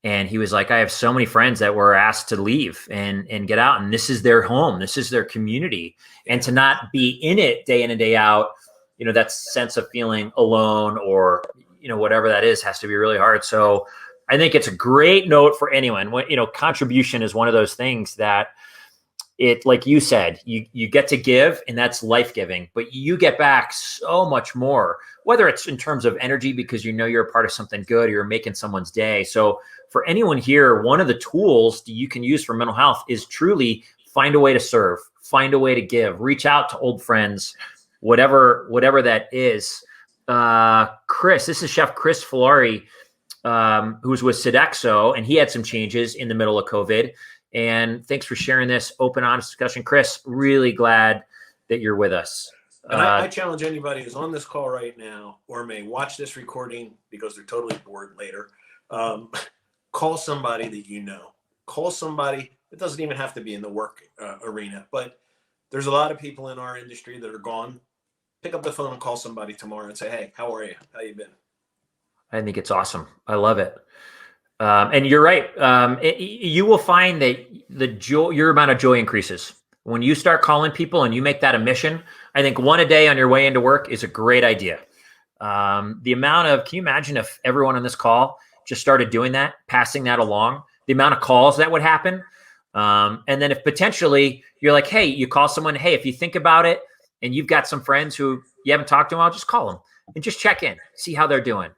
And he was like, I have so many friends that were asked to leave and get out. And this is their home. This is their community. And to not be in it day in and day out, that sense of feeling alone or, whatever that is, has to be really hard. So I think it's a great note for anyone. Contribution is one of those things that like you said, you get to give, and that's life-giving, but you get back so much more, whether it's in terms of energy, because you're a part of something good, or you're making someone's day. So for anyone here, one of the tools that you can use for mental health is truly find a way to serve, find a way to give, reach out to old friends, whatever that is. Chris, this is Chef Chris Filari, who was with Sodexo, and he had some changes in the middle of COVID. And thanks for sharing this open, honest discussion. Chris, really glad that you're with us. And I challenge anybody who's on this call right now, or may watch this recording because they're totally bored later. Call somebody that you know. Call somebody. It doesn't even have to be in the work arena, but there's a lot of people in our industry that are gone. Pick up the phone and call somebody tomorrow and say, hey, how are you? How you been? I think it's awesome. I love it. And you're right. You will find that your amount of joy increases when you start calling people and you make that a mission. I think one a day on your way into work is a great idea. Can you imagine if everyone on this call just started doing that, passing that along, the amount of calls that would happen. And then if potentially you're like, hey, you call someone, hey, if you think about it and you've got some friends who you haven't talked to in a while, just call them and just check in, see how they're doing.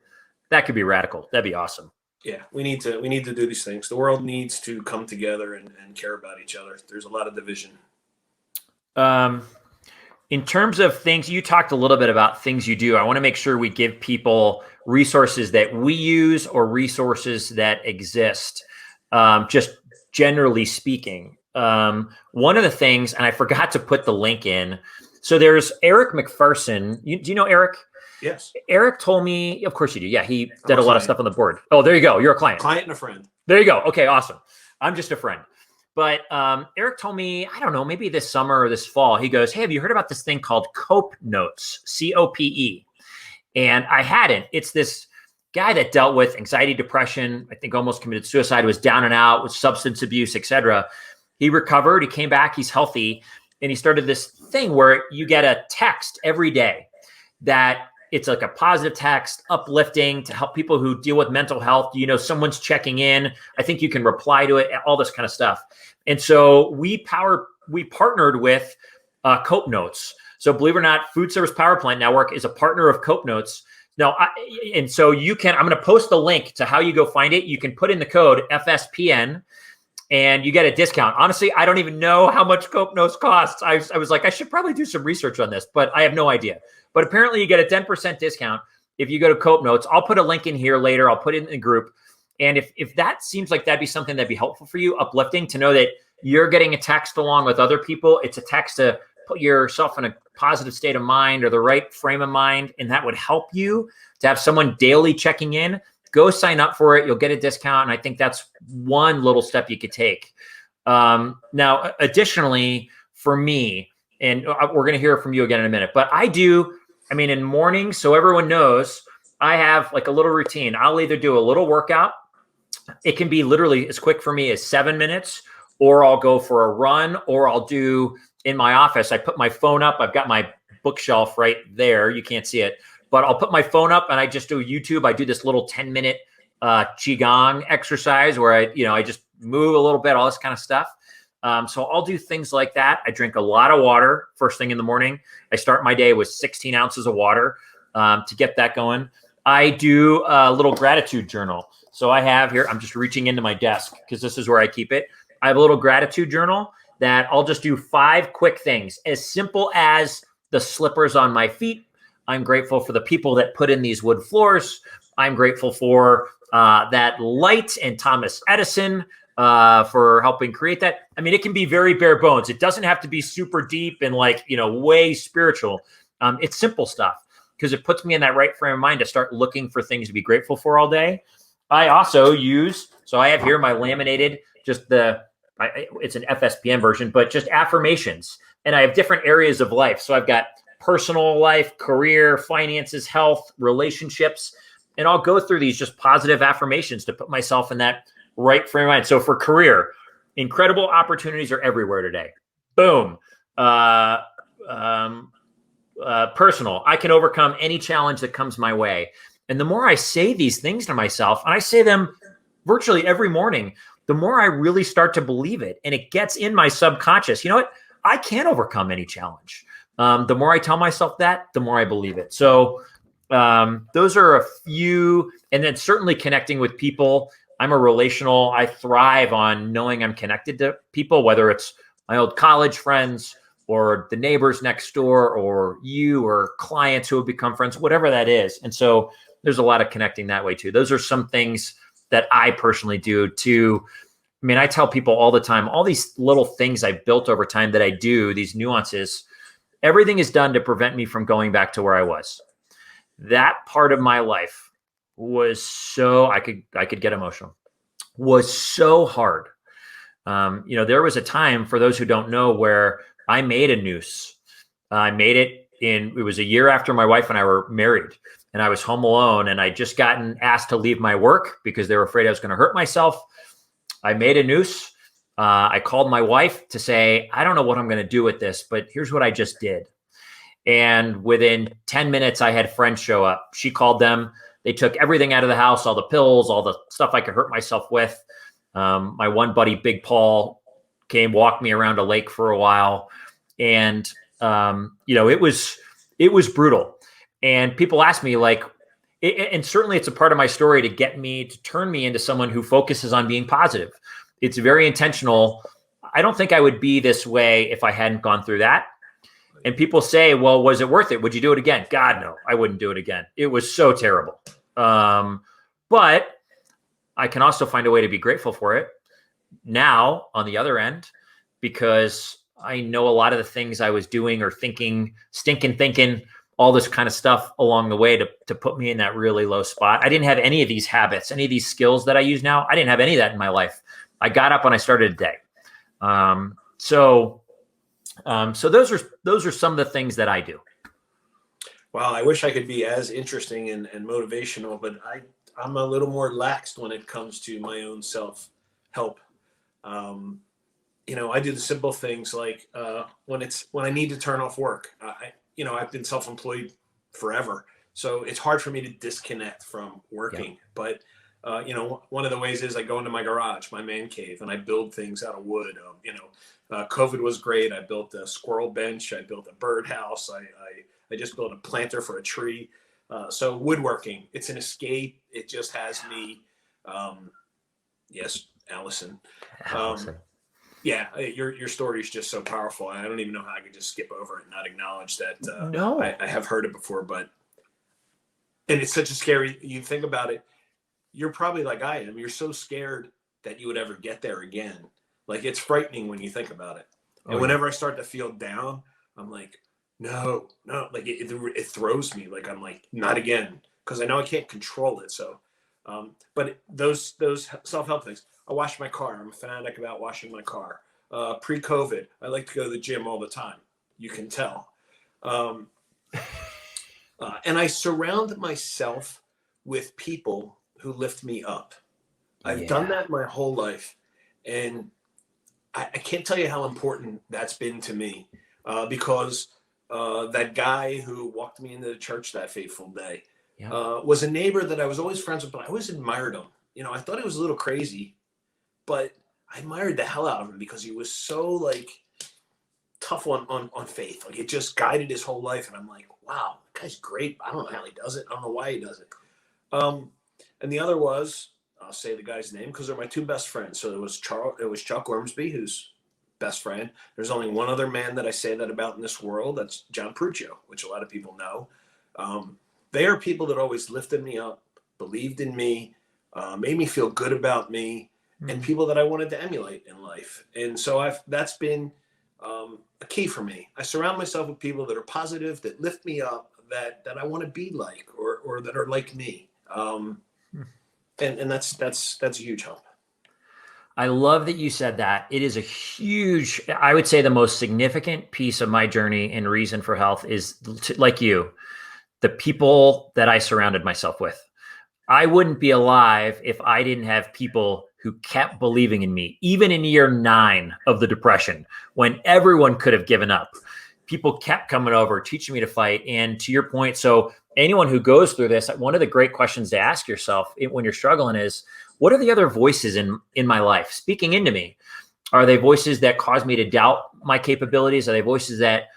That could be radical. That'd be awesome. Yeah, we need to do these things. The world needs to come together and care about each other. There's a lot of division. In terms of things, you talked a little bit about things you do. I want to make sure we give people resources that we use or resources that exist, just generally speaking. One of the things, and I forgot to put the link in. So there's Eric McPherson. Do you know Eric? Yes. Eric told me, of course you do. Yeah, he did a lot of stuff on the board. Oh, there you go. You're a client. Client and a friend. There you go. Okay, awesome. I'm just a friend. But Eric told me, I don't know, maybe this summer or this fall, he goes, hey, have you heard about this thing called Cope Notes, COPE? And I hadn't. It's this guy that dealt with anxiety, depression, I think almost committed suicide, was down and out with substance abuse, etc. He recovered. He came back. He's healthy. And he started this thing where you get a text every day that it's like a positive text, uplifting to help people who deal with mental health. Someone's checking in. I think you can reply to it, all this kind of stuff. And so we partnered with Cope Notes. So believe it or not, Foodservice Power Plant Network is a partner of Cope Notes No, and so you can, I'm going to post the link to how you go find it. You can put in the code FSPN and you get a discount. Honestly, I don't even know how much Cope Notes costs. I was like, I should probably do some research on this, but I have no idea. But apparently you get a 10% discount if you go to Cope Notes. I'll put a link in here later. I'll put it in the group. And if that seems like that'd be something that'd be helpful for you, uplifting to know that you're getting a text along with other people, it's a text to put yourself in a positive state of mind or the right frame of mind, and that would help you to have someone daily checking in. Go sign up for it. You'll get a discount. And I think that's one little step you could take. Now, additionally, for me, and we're going to hear from you again in a minute, but in mornings, so everyone knows, I have like a little routine. I'll either do a little workout. It can be literally as quick for me as 7 minutes, or I'll go for a run, or I'll do in my office. I put my phone up. I've got my bookshelf right there. You can't see it, but I'll put my phone up and I just do YouTube. I do this little 10-minute Qigong exercise where I just move a little bit, all this kind of stuff. So I'll do things like that. I drink a lot of water first thing in the morning. I start my day with 16 ounces of water to get that going. I do a little gratitude journal. So I have here, I'm just reaching into my desk because this is where I keep it. I have a little gratitude journal that I'll just do 5 quick things, as simple as the slippers on my feet. I'm grateful for the people that put in these wood floors. I'm grateful for that light and Thomas Edison for helping create that. I mean, it can be very bare bones. It doesn't have to be super deep and way spiritual. It's simple stuff because it puts me in that right frame of mind to start looking for things to be grateful for all day. I also I have here my laminated, it's an FSPN version, but just affirmations. And I have different areas of life. So I've got personal life, career, finances, health, relationships. And I'll go through these just positive affirmations to put myself in that right frame of mind. So for career, incredible opportunities are everywhere today. Boom. Personal, I can overcome any challenge that comes my way. And the more I say these things to myself, and I say them virtually every morning, the more I really start to believe it. And it gets in my subconscious. You know what? I can overcome any challenge. The more I tell myself that, the more I believe it. So those are a few, and then certainly connecting with people. I thrive on knowing I'm connected to people, whether it's my old college friends or the neighbors next door or you or clients who have become friends, whatever that is. And so there's a lot of connecting that way too. Those are some things that I personally do too. I tell people all the time, all these little things I've built over time that I do, these nuances, everything is done to prevent me from going back to where I was. That part of my life was I could get emotional, was so hard. There was a time, for those who don't know, where I made a noose. I made it it was a year after my wife and I were married, and I was home alone, and I'd just gotten asked to leave my work because they were afraid I was going to hurt myself. I made a noose. I called my wife to say, I don't know what I'm going to do with this, but here's what I just did. And within 10 minutes, I had friends show up. She called them. They took everything out of the house, all the pills, all the stuff I could hurt myself with. My one buddy, Big Paul, came, walked me around a lake for a while. And, it was brutal. And people ask me and certainly it's a part of my story to turn me into someone who focuses on being positive. It's very intentional. I don't think I would be this way if I hadn't gone through that. And people say, well, was it worth it? Would you do it again? God, no, I wouldn't do it again. It was so terrible. But I can also find a way to be grateful for it now on the other end, because I know a lot of the things I was doing or thinking, thinking, all this kind of stuff along the way to put me in that really low spot. I didn't have any of these habits, any of these skills that I use now. I didn't have any of that in my life. I got up when I started a day. So those are some of the things that I do. Well, I wish I could be as interesting and motivational, but I'm a little more laxed when it comes to my own self-help. I do the simple things like when I need to turn off work. I've been self-employed forever, so it's hard for me to disconnect from working. Yeah. But one of the ways is I go into my garage, my man cave, and I build things out of wood. COVID was great. I built a squirrel bench. I built a birdhouse. I just built a planter for a tree. So woodworking, it's an escape. It just has me. Yes, Allison. Allison. Yeah, your story is just so powerful. I don't even know how I could just skip over it and not acknowledge that. No, I have heard it before, and it's such a scary. You think about it. You're probably like I am. You're so scared that you would ever get there again. Like it's frightening when you think about it. And whenever I start to feel down, I'm like, no, like it throws me. Like I'm like, not again, because I know I can't control it. So, but those self-help things. I wash my car. I'm a fanatic about washing my car. Pre-COVID, I like to go to the gym all the time. You can tell. And I surround myself with people who lift me up. I've done that my whole life. And I can't tell you how important that's been to me because that guy who walked me into the church that fateful day was a neighbor that I was always friends with, but I always admired him. You know, I thought he was a little crazy, but I admired the hell out of him because he was so like tough on faith. Like it just guided his whole life. And I'm like, wow, that guy's great. I don't know how he does it. I don't know why he does it. And the other was, I'll say the guy's name because they're my two best friends. So it was Chuck Ormsby, who's best friend. There's only one other man that I say that about in this world. That's John Pruccio, which a lot of people know. They are people that always lifted me up, believed in me, made me feel good about me, and people that I wanted to emulate in life. And so that's been a key for me. I surround myself with people that are positive, that lift me up, that I want to be like, or that are like me. And that's a huge help. I love that you said that. It is a huge, I would say the most significant piece of my journey and reason for health is like you, the people that I surrounded myself with. I wouldn't be alive if I didn't have people who kept believing in me, even in year 9 of the depression, when everyone could have given up. People kept coming over, teaching me to fight. And to your point, so anyone who goes through this, one of the great questions to ask yourself when you're struggling is, what are the other voices in my life speaking into me? Are they voices that cause me to doubt my capabilities? Are they voices that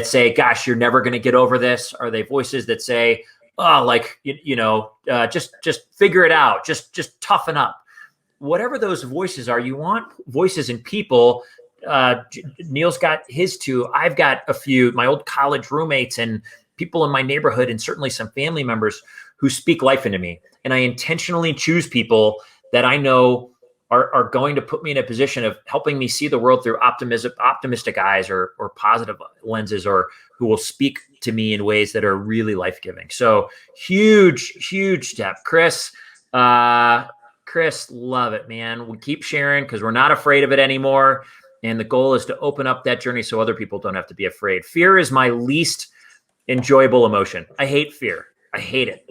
say, gosh, you're never going to get over this? Are they voices that say, oh, like, just figure it out. Just toughen up. Whatever those voices are, you want voices in people. Neil's got his two. I've got a few, my old college roommates and people in my neighborhood, and certainly some family members who speak life into me. And I intentionally choose people that I know are going to put me in a position of helping me see the world through optimistic eyes or positive lenses, or who will speak to me in ways that are really life-giving. So huge step. Chris, love it, man. We keep sharing because we're not afraid of it anymore. And the goal is to open up that journey so other people don't have to be afraid. Fear is my least enjoyable emotion. I hate fear. I hate it.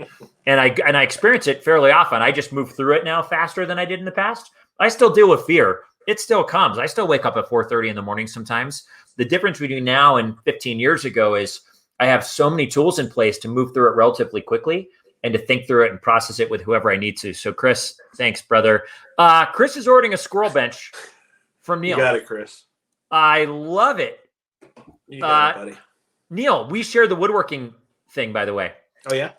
And I experience it fairly often. I just move through it now faster than I did in the past. I still deal with fear. It still comes. I still wake up at 4:30 in the morning sometimes. The difference between now and 15 years ago is I have so many tools in place to move through it relatively quickly and to think through it and process it with whoever I need to. So Chris, thanks, brother. Chris is ordering a squirrel bench from Neil. You got it, Chris. I love it. You got it, buddy. Neil, we share the woodworking thing, by the way. Oh, yeah?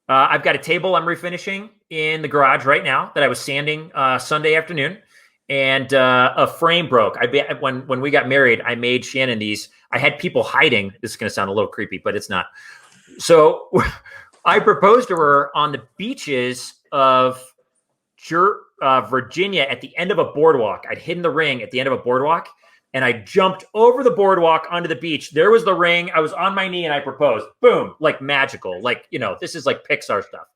I've got a table I'm refinishing in the garage right now that I was sanding Sunday afternoon, and a frame broke. When we got married, I made Shannon these. I had people hiding. This is going to sound a little creepy, but it's not. So I proposed to her on the beaches of Virginia at the end of a boardwalk. I'd hidden the ring at the end of a boardwalk, and I jumped over the boardwalk onto the beach. There was the ring. I was on my knee and I proposed. Boom, like magical. Like, this is like Pixar stuff.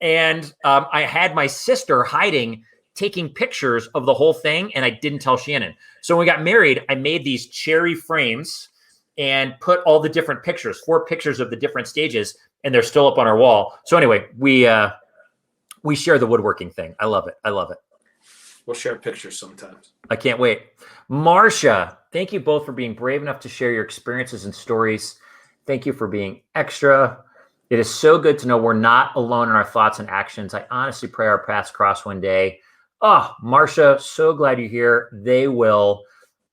And I had my sister hiding, taking pictures of the whole thing, and I didn't tell Shannon. So when we got married, I made these cherry frames and put all the different pictures, 4 pictures of the different stages, and they're still up on our wall. So anyway, we share the woodworking thing. I love it. We'll share pictures sometimes. I can't wait. Marcia, thank you both for being brave enough to share your experiences and stories. Thank you for being extra. It is so good to know we're not alone in our thoughts and actions. I honestly pray our paths cross one day. Oh, Marcia, so glad you're here. They will.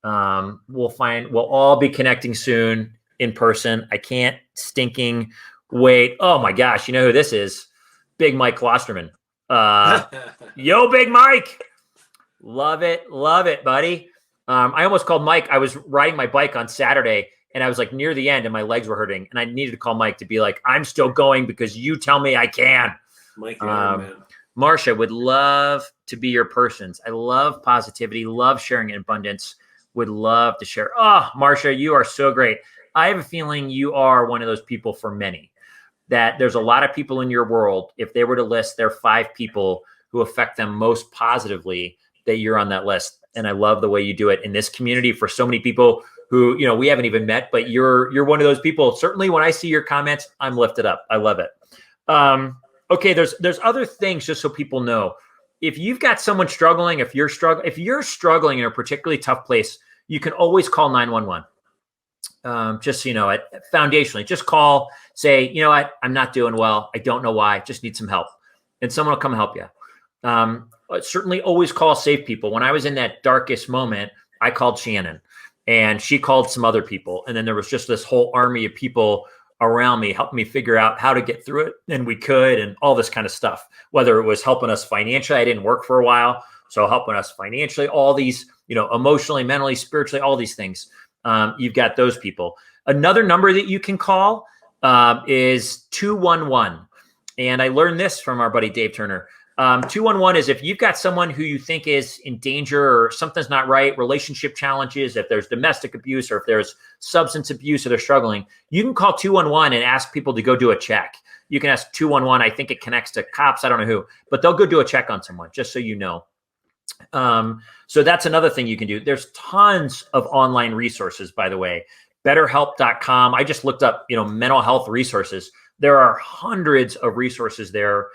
We'll all be connecting soon in person. I can't stinking Wait. Oh my gosh. You know who this is? Big Mike Klosterman. Yo, Big Mike. Love it, buddy. I almost called Mike. I was riding my bike on Saturday and I was like near the end and my legs were hurting and I needed to call Mike to be like, I'm still going because you tell me I can. Mike, man. Marsha, would love to be your persons. I love positivity, love sharing in abundance, would love to share. Oh, Marsha, you are so great. I have a feeling you are one of those people for many, that there's a lot of people in your world. If they were to list their 5 people who affect them most positively, that you're on that list. And I love the way you do it in this community for so many people who, you know, we haven't even met, but you're one of those people. Certainly when I see your comments, I'm lifted up. I love it. Okay. There's other things just so people know. If you've got someone struggling, if you're struggling in a particularly tough place, you can always call 911. Just so you know, foundationally, just call, say, you know what, I'm not doing well. I don't know why. Just need some help, and someone will come help you. Certainly, always call safe people. When I was in that darkest moment, I called Shannon, and she called some other people, and then there was just this whole army of people around me helping me figure out how to get through it, and we could, and all this kind of stuff. Whether it was helping us financially, I didn't work for a while, so helping us financially, all these, you know, emotionally, mentally, spiritually, all these things. You've got those people. Another number that you can call is 211. And I learned this from our buddy Dave Turner. 211 is if you've got someone who you think is in danger or something's not right, relationship challenges, if there's domestic abuse or if there's substance abuse or they're struggling, you can call 211 and ask people to go do a check. You can ask 211. I think it connects to cops. I don't know who, but they'll go do a check on someone, just so you know. So that's another thing you can do. There's tons of online resources, by the way, betterhelp.com. I just looked up, you know, mental health resources. There are hundreds of resources there.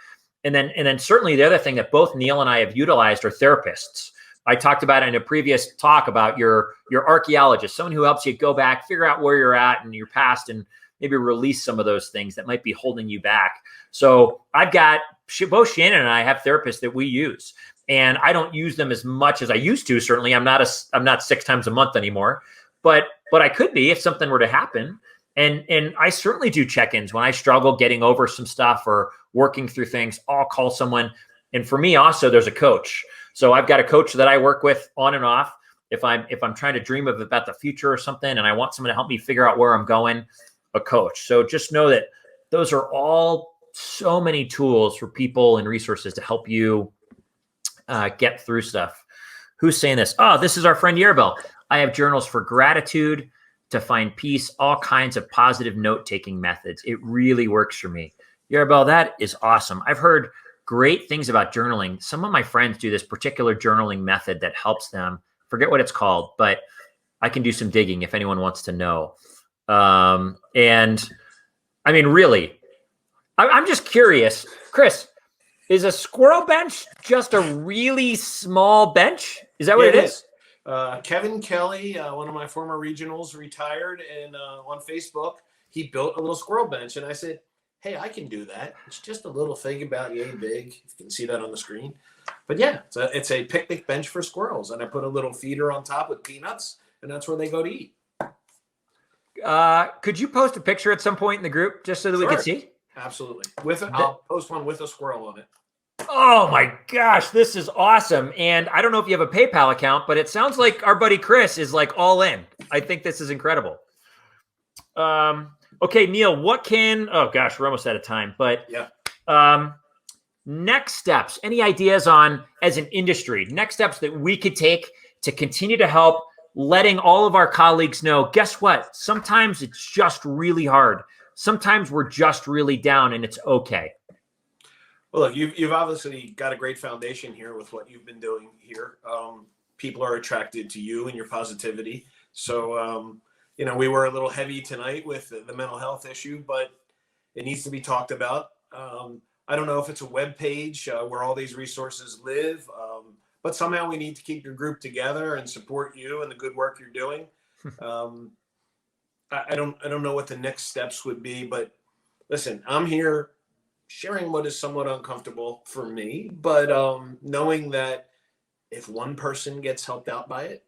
And then certainly the other thing that both Neil and I have utilized are therapists. I talked about it in a previous talk about your archaeologist, someone who helps you go back, figure out where you're at in your past and maybe release some of those things that might be holding you back. So I've got both Shannon and I have therapists that we use. And I don't use them as much as I used to. Certainly, I'm not 6 times a month anymore, but I could be if something were to happen. And I certainly do check-ins when I struggle getting over some stuff or working through things. I'll call someone. And for me, also, there's a coach. So I've got a coach that I work with on and off. If I'm trying to dream about the future or something, and I want someone to help me figure out where I'm going, a coach. So just know that those are all so many tools for people and resources to help you get through stuff. Who's saying this? Oh, this is our friend Yerbel. I have journals for gratitude, to find peace, all kinds of positive note-taking methods. It really works for me. Yerbel, that is awesome. I've heard great things about journaling. Some of my friends do this particular journaling method that helps them. Forget what it's called, but I can do some digging if anyone wants to know. And I mean, really, I'm just curious, Chris, is a squirrel bench just a really small bench? Is that what it is? Kevin Kelly, one of my former regionals, retired, and on Facebook, he built a little squirrel bench. And I said, hey, I can do that. It's just a little thing about yay big. You can see that on the screen. But yeah, it's a picnic bench for squirrels. And I put a little feeder on top with peanuts, and that's where they go to eat. Could you post a picture at some point in the group just so that we can see? Absolutely. I'll post one with a squirrel on it. Oh my gosh, this is awesome. And I don't know if you have a PayPal account, but it sounds like our buddy Chris is like all in. I think this is incredible. Okay, Neil, oh gosh, we're almost out of time, but yeah. Next steps, any ideas on, as an industry, next steps that we could take to continue to help letting all of our colleagues know, guess what? Sometimes it's just really hard. Sometimes we're just really down and it's okay. Well, look, you've obviously got a great foundation here with what you've been doing here. People are attracted to you and your positivity. So, we were a little heavy tonight with the mental health issue, but it needs to be talked about. I don't know if it's a web page where all these resources live, but somehow we need to keep your group together and support you and the good work you're doing. I don't know what the next steps would be, but listen, I'm here sharing what is somewhat uncomfortable for me, but knowing that if one person gets helped out by it,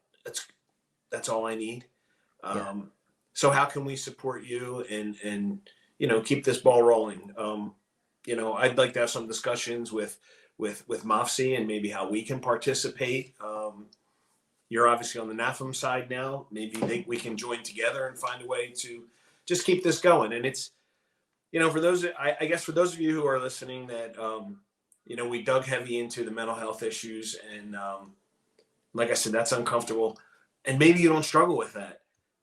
that's all I need. So how can we support you and keep this ball rolling. I'd like to have some discussions with MAFSI and maybe how we can participate. You're obviously on the NAFM side now. Maybe we can join together and find a way to just keep this going. And it's, for those, I guess for those of you who are listening that, we dug heavy into the mental health issues, and like I said, that's uncomfortable. And maybe you don't struggle with that,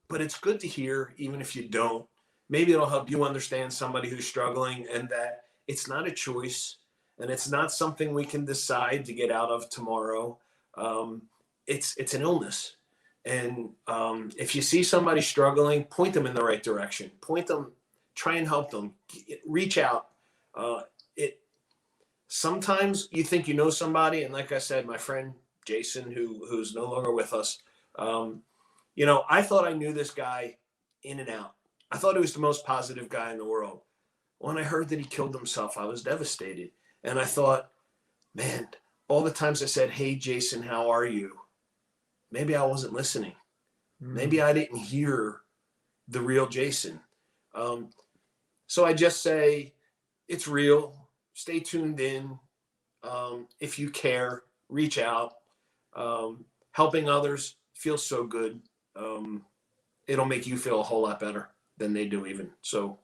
but it's good to hear, even if you don't. Maybe it'll help you understand somebody who's struggling, and that it's not a choice, and it's not something we can decide to get out of tomorrow. It's an illness. And if you see somebody struggling, point them in the right direction. Point them, try and help them. Reach out. Sometimes you think you know somebody, and like I said, my friend Jason, who's no longer with us, I thought I knew this guy in and out. I thought he was the most positive guy in the world. When I heard that he killed himself, I was devastated. And I thought, man, all the times I said, "Hey, Jason, how are you?" Maybe I wasn't listening. Maybe I didn't hear the real Jason. So I just say, it's real. Stay tuned in. If you care, reach out. Helping others feels so good. It'll make you feel a whole lot better than they do even. So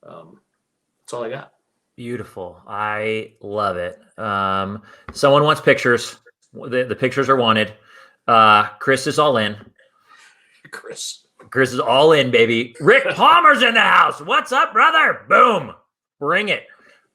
that's all I got. Beautiful. I love it. Someone wants pictures. The pictures are wanted. Chris is all in. Chris is all in, baby. Rick Palmer's in the house. What's up, brother? Boom. Bring it.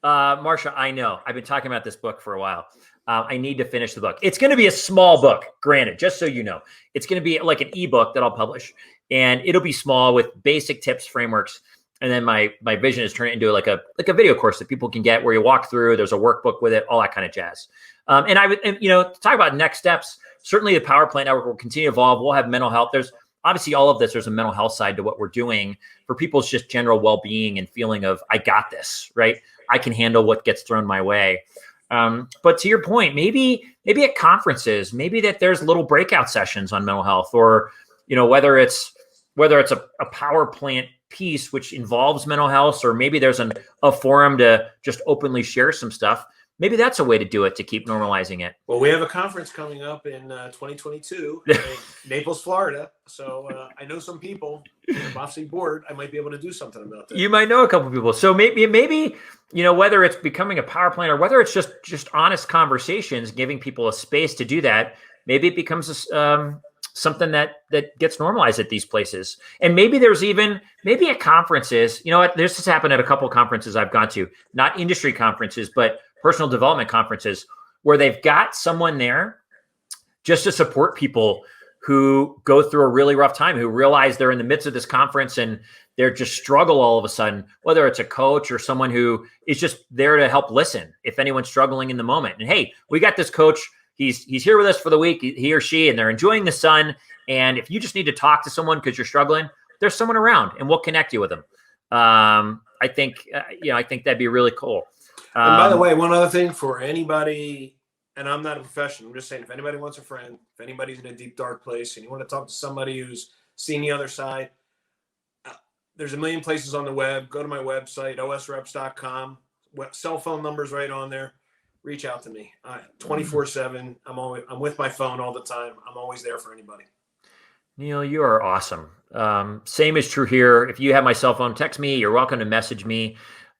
Marsha, I know. I've been talking about this book for a while. I need to finish the book. It's going to be a small book, granted, just so you know. It's going to be like an ebook that I'll publish, and it'll be small with basic tips, frameworks. And then my vision is turn it into like a video course that people can get where you walk through. There's a workbook with it, all that kind of jazz. And to talk about next steps, certainly the Power Plant Network will continue to evolve. We'll have mental health. There's obviously all of this. There's a mental health side to what we're doing for people's just general well-being and feeling of, I got this, right? I can handle what gets thrown my way. But to your point, maybe at conferences, maybe that there's little breakout sessions on mental health, or, whether it's a power plant piece which involves mental health, or maybe there's a forum to just openly share some stuff. Maybe that's a way to do it, to keep normalizing it. Well, we have a conference coming up in 2022 in Naples, Florida. So I know some people on the MAFSI board. I might be able to do something about that. You might know a couple of people. So maybe whether it's becoming a power plant or whether it's just honest conversations, giving people a space to do that, maybe it becomes something that gets normalized at these places. And maybe there's maybe at conferences, this has happened at a couple of conferences I've gone to, not industry conferences, but personal development conferences, where they've got someone there just to support people who go through a really rough time, who realize they're in the midst of this conference and they're just struggle all of a sudden, whether it's a coach or someone who is just there to help listen if anyone's struggling in the moment. And hey, we got this coach. He's here with us for the week, he or she, and they're enjoying the sun. And if you just need to talk to someone because you're struggling, there's someone around and we'll connect you with them. I think that'd be really cool. And by the way, one other thing for anybody, and I'm not a professional, I'm just saying, if anybody wants a friend, if anybody's in a deep, dark place and you want to talk to somebody who's seen the other side, there's a million places on the web. Go to my website, osreps.com. Cell phone number's right on there. Reach out to me 24/7. I'm with my phone all the time. I'm always there for anybody. Neil, you are awesome. Same is true here. If you have my cell phone, text me. You're welcome to message me.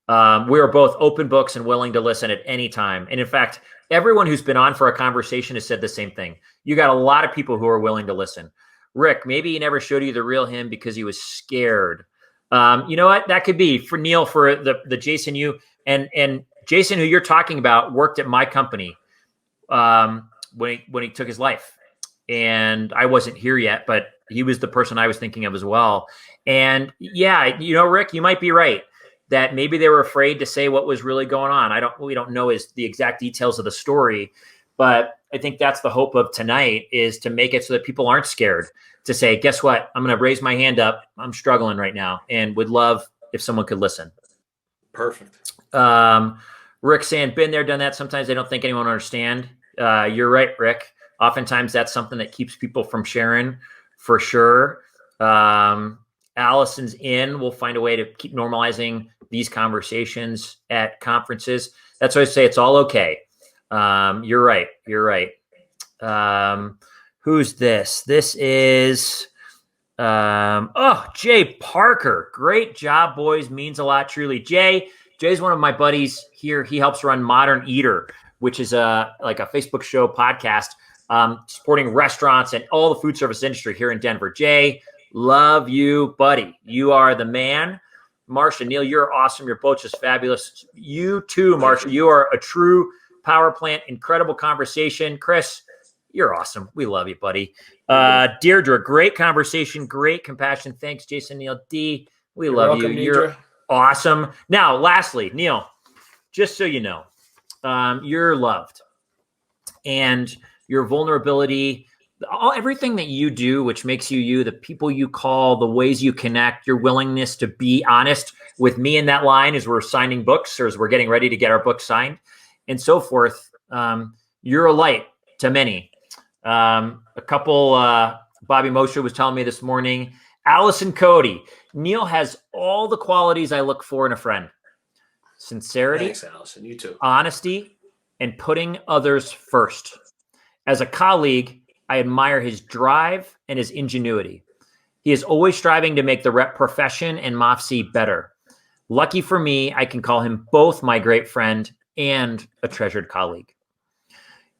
We are both open books and willing to listen at any time. And in fact, everyone who's been on for a conversation has said the same thing. You got a lot of people who are willing to listen. Rick, maybe he never showed you the real him because he was scared. You know what? That could be for Neil, for the Jason you and Jason, who you're talking about, worked at my company when he took his life. And I wasn't here yet, but he was the person I was thinking of as well. And yeah, Rick, you might be right that maybe they were afraid to say what was really going on. We don't know the exact details of the story, but I think that's the hope of tonight, is to make it so that people aren't scared to say, guess what? I'm going to raise my hand up. I'm struggling right now and would love if someone could listen. Perfect. Rick saying, been there, done that. Sometimes they don't think anyone will understand. You're right, Rick. Oftentimes that's something that keeps people from sharing, for sure. Allison's in. We'll find a way to keep normalizing these conversations at conferences. That's why I say it's all okay. You're right. You're right. Who's this? This is Jay Parker. Great job, boys. Means a lot, truly. Jay's one of my buddies here. He helps run Modern Eater, which is like a Facebook show podcast supporting restaurants and all the food service industry here in Denver. Jay, love you, buddy. You are the man. Marsha, Neil, you're awesome. Your boat is fabulous. You too, Marsha. You are a true power plant. Incredible conversation. Chris, you're awesome. We love you, buddy. Deirdre, great conversation, great compassion. Thanks, Jason, Neil. D, we love welcome, you. You're awesome. Now, lastly, Neil, just so you know, you're loved. And your vulnerability, everything that you do, which makes you you, the people you call, the ways you connect, your willingness to be honest with me in that line as we're signing books or as we're getting ready to get our book signed and so forth. You're a light to many. A couple, Bobby Mosher was telling me this morning, Allison Cody, Neil has all the qualities I look for in a friend. Sincerity, thanks, Allison. You too. Honesty, and putting others first. As a colleague, I admire his drive and his ingenuity. He is always striving to make the rep profession and MAFSI better. Lucky for me, I can call him both my great friend and a treasured colleague.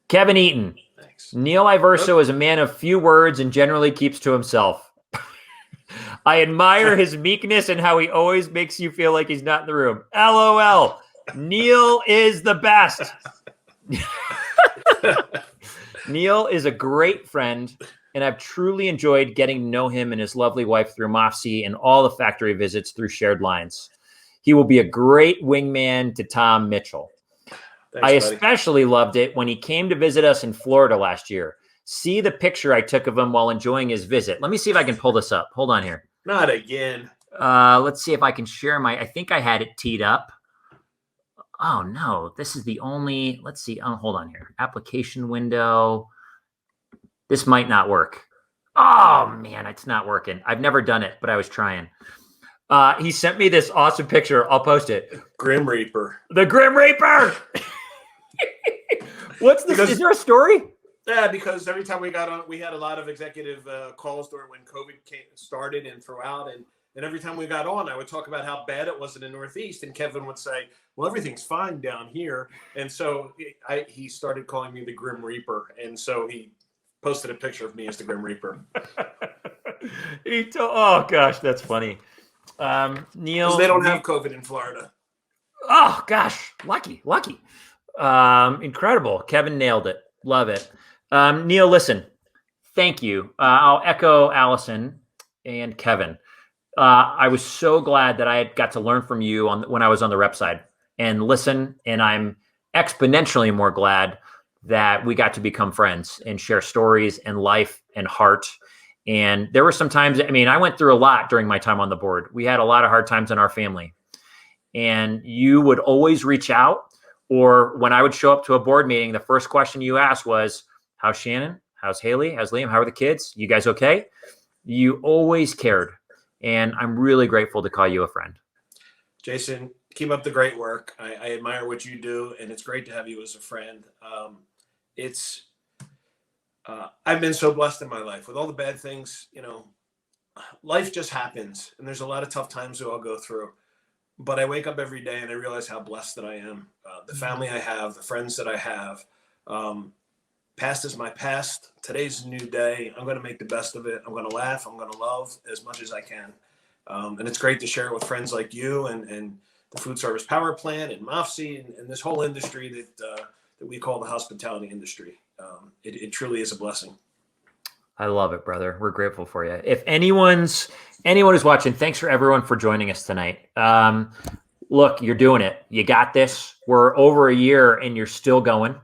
Kevin Eaton. Thanks. Neil Inverso is a man of few words and generally keeps to himself. I admire his meekness and how he always makes you feel like he's not in the room. LOL. Neil is the best. Neil is a great friend, and I've truly enjoyed getting to know him and his lovely wife through MAFSI and all the factory visits through shared lines. He will be a great wingman to Tom Mitchell. Thanks, I buddy. especially loved it when he came to visit us in Florida last year. See the picture I took of him while enjoying his visit. Let me see if I can pull this up. Hold on here. Not again. Let's see if I can share I think I had it teed up. Oh, no, this is the only, let's see. Oh, hold on here. Application window. This might not work. Oh, man, it's not working. I've never done it, but I was trying. He sent me this awesome picture. I'll post it. Grim Reaper. The Grim Reaper. Is there a story? Yeah, because every time we got on, we had a lot of executive calls during when COVID started and throughout. And every time we got on, I would talk about how bad it was in the Northeast. And Kevin would say, well, everything's fine down here. And so he started calling me the Grim Reaper. And so he posted a picture of me as the Grim Reaper. Oh, gosh, that's funny. Neil. Because they don't have COVID in Florida. Oh, gosh. Lucky. Incredible. Kevin nailed it. Love it. Neil, listen, thank you. I'll echo Allison and Kevin. I was so glad that I got to learn from you when I was on the rep side and listen. And I'm exponentially more glad that we got to become friends and share stories and life and heart. And there were some times, I went through a lot during my time on the board. We had a lot of hard times in our family. And you would always reach out, or when I would show up to a board meeting, the first question you asked was, how's Shannon? How's Haley? How's Liam? How are the kids? You guys okay? You always cared. And I'm really grateful to call you a friend. Jason, keep up the great work. I admire what you do, and it's great to have you as a friend. I've been so blessed in my life with all the bad things. Life just happens, and there's a lot of tough times that I'll go through. But I wake up every day and I realize how blessed that I am. The family I have, the friends that I have. Past is my past. Today's a new day. I'm going to make the best of it. I'm going to laugh. I'm going to love as much as I can. And it's great to share it with friends like you and the food service power plant and MAFSI and this whole industry that we call the hospitality industry. It truly is a blessing. I love it, brother. We're grateful for you. If anyone who's watching, thanks for everyone for joining us tonight. Look, you're doing it. You got this. We're over a year and you're still going.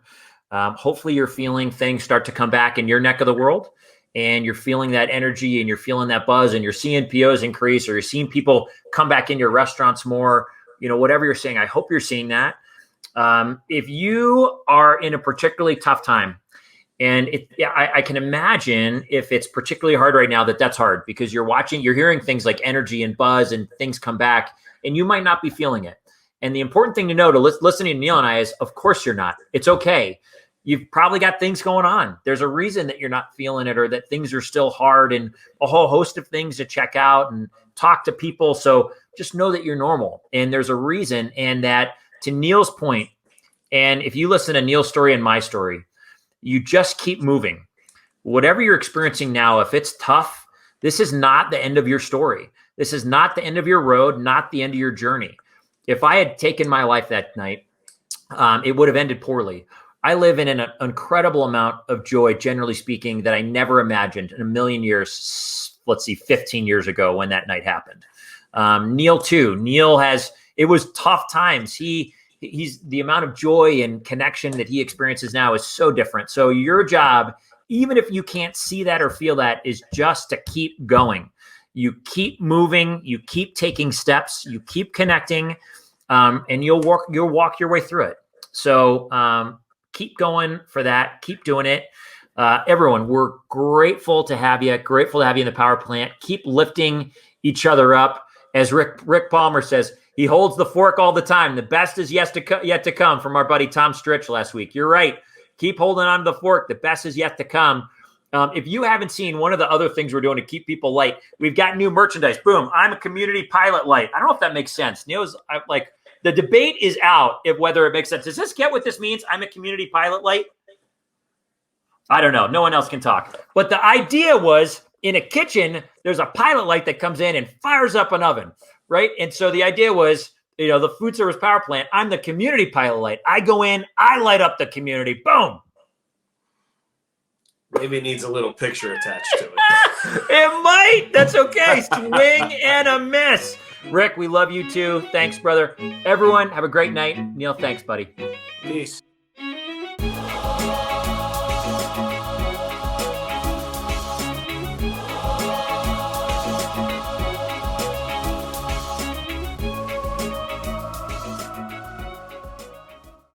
Hopefully you're feeling things start to come back in your neck of the world, and you're feeling that energy and you're feeling that buzz, and you're seeing POs increase, or you're seeing people come back in your restaurants more, whatever you're saying. I hope you're seeing that. If you are in a particularly tough time And I can imagine if it's particularly hard right now, that's hard because you're hearing things like energy and buzz and things come back, and you might not be feeling it. And the important thing to know to listening to Neil and I is, of course you're not. It's okay. You've probably got things going on. There's a reason that you're not feeling it or that things are still hard and a whole host of things to check out and talk to people. So just know that you're normal and there's a reason. And that, to Neil's point, and if you listen to Neil's story and my story, you just keep moving. Whatever you're experiencing now, if it's tough, this is not the end of your story. This is not the end of your road, not the end of your journey. If I had taken my life that night, it would have ended poorly. I live in an incredible amount of joy, generally speaking, that I never imagined in a million years. Let's see, 15 years ago when that night happened. Neil too. It was tough times. He's the amount of joy and connection that he experiences now is so different. So your job, even if you can't see that or feel that, is just to keep going. You keep moving, you keep taking steps, you keep connecting, and you'll walk your way through it. So keep going for that. Keep doing it. Everyone, we're grateful to have you. Grateful to have you in the power plant. Keep lifting each other up. As Rick Palmer says, he holds the fork all the time. The best is yet to come, from our buddy Tom Stritch last week. You're right. Keep holding on to the fork. The best is yet to come. If you haven't seen one of the other things we're doing to keep people light, we've got new merchandise. Boom. I'm a community pilot light. I don't know if that makes sense. Neil's like, the debate is out if whether it makes sense. Does this get what this means? I'm a community pilot light. I don't know. No one else can talk. But the idea was, in a kitchen, there's a pilot light that comes in and fires up an oven, right? And so the idea was, the food service power plant, I'm the community pilot light. I go in, I light up the community. Boom. Maybe it needs a little picture attached to it. It might. That's okay. Swing and a miss. Rick, we love you too. Thanks, brother. Everyone, have a great night. Neil, thanks, buddy. Peace.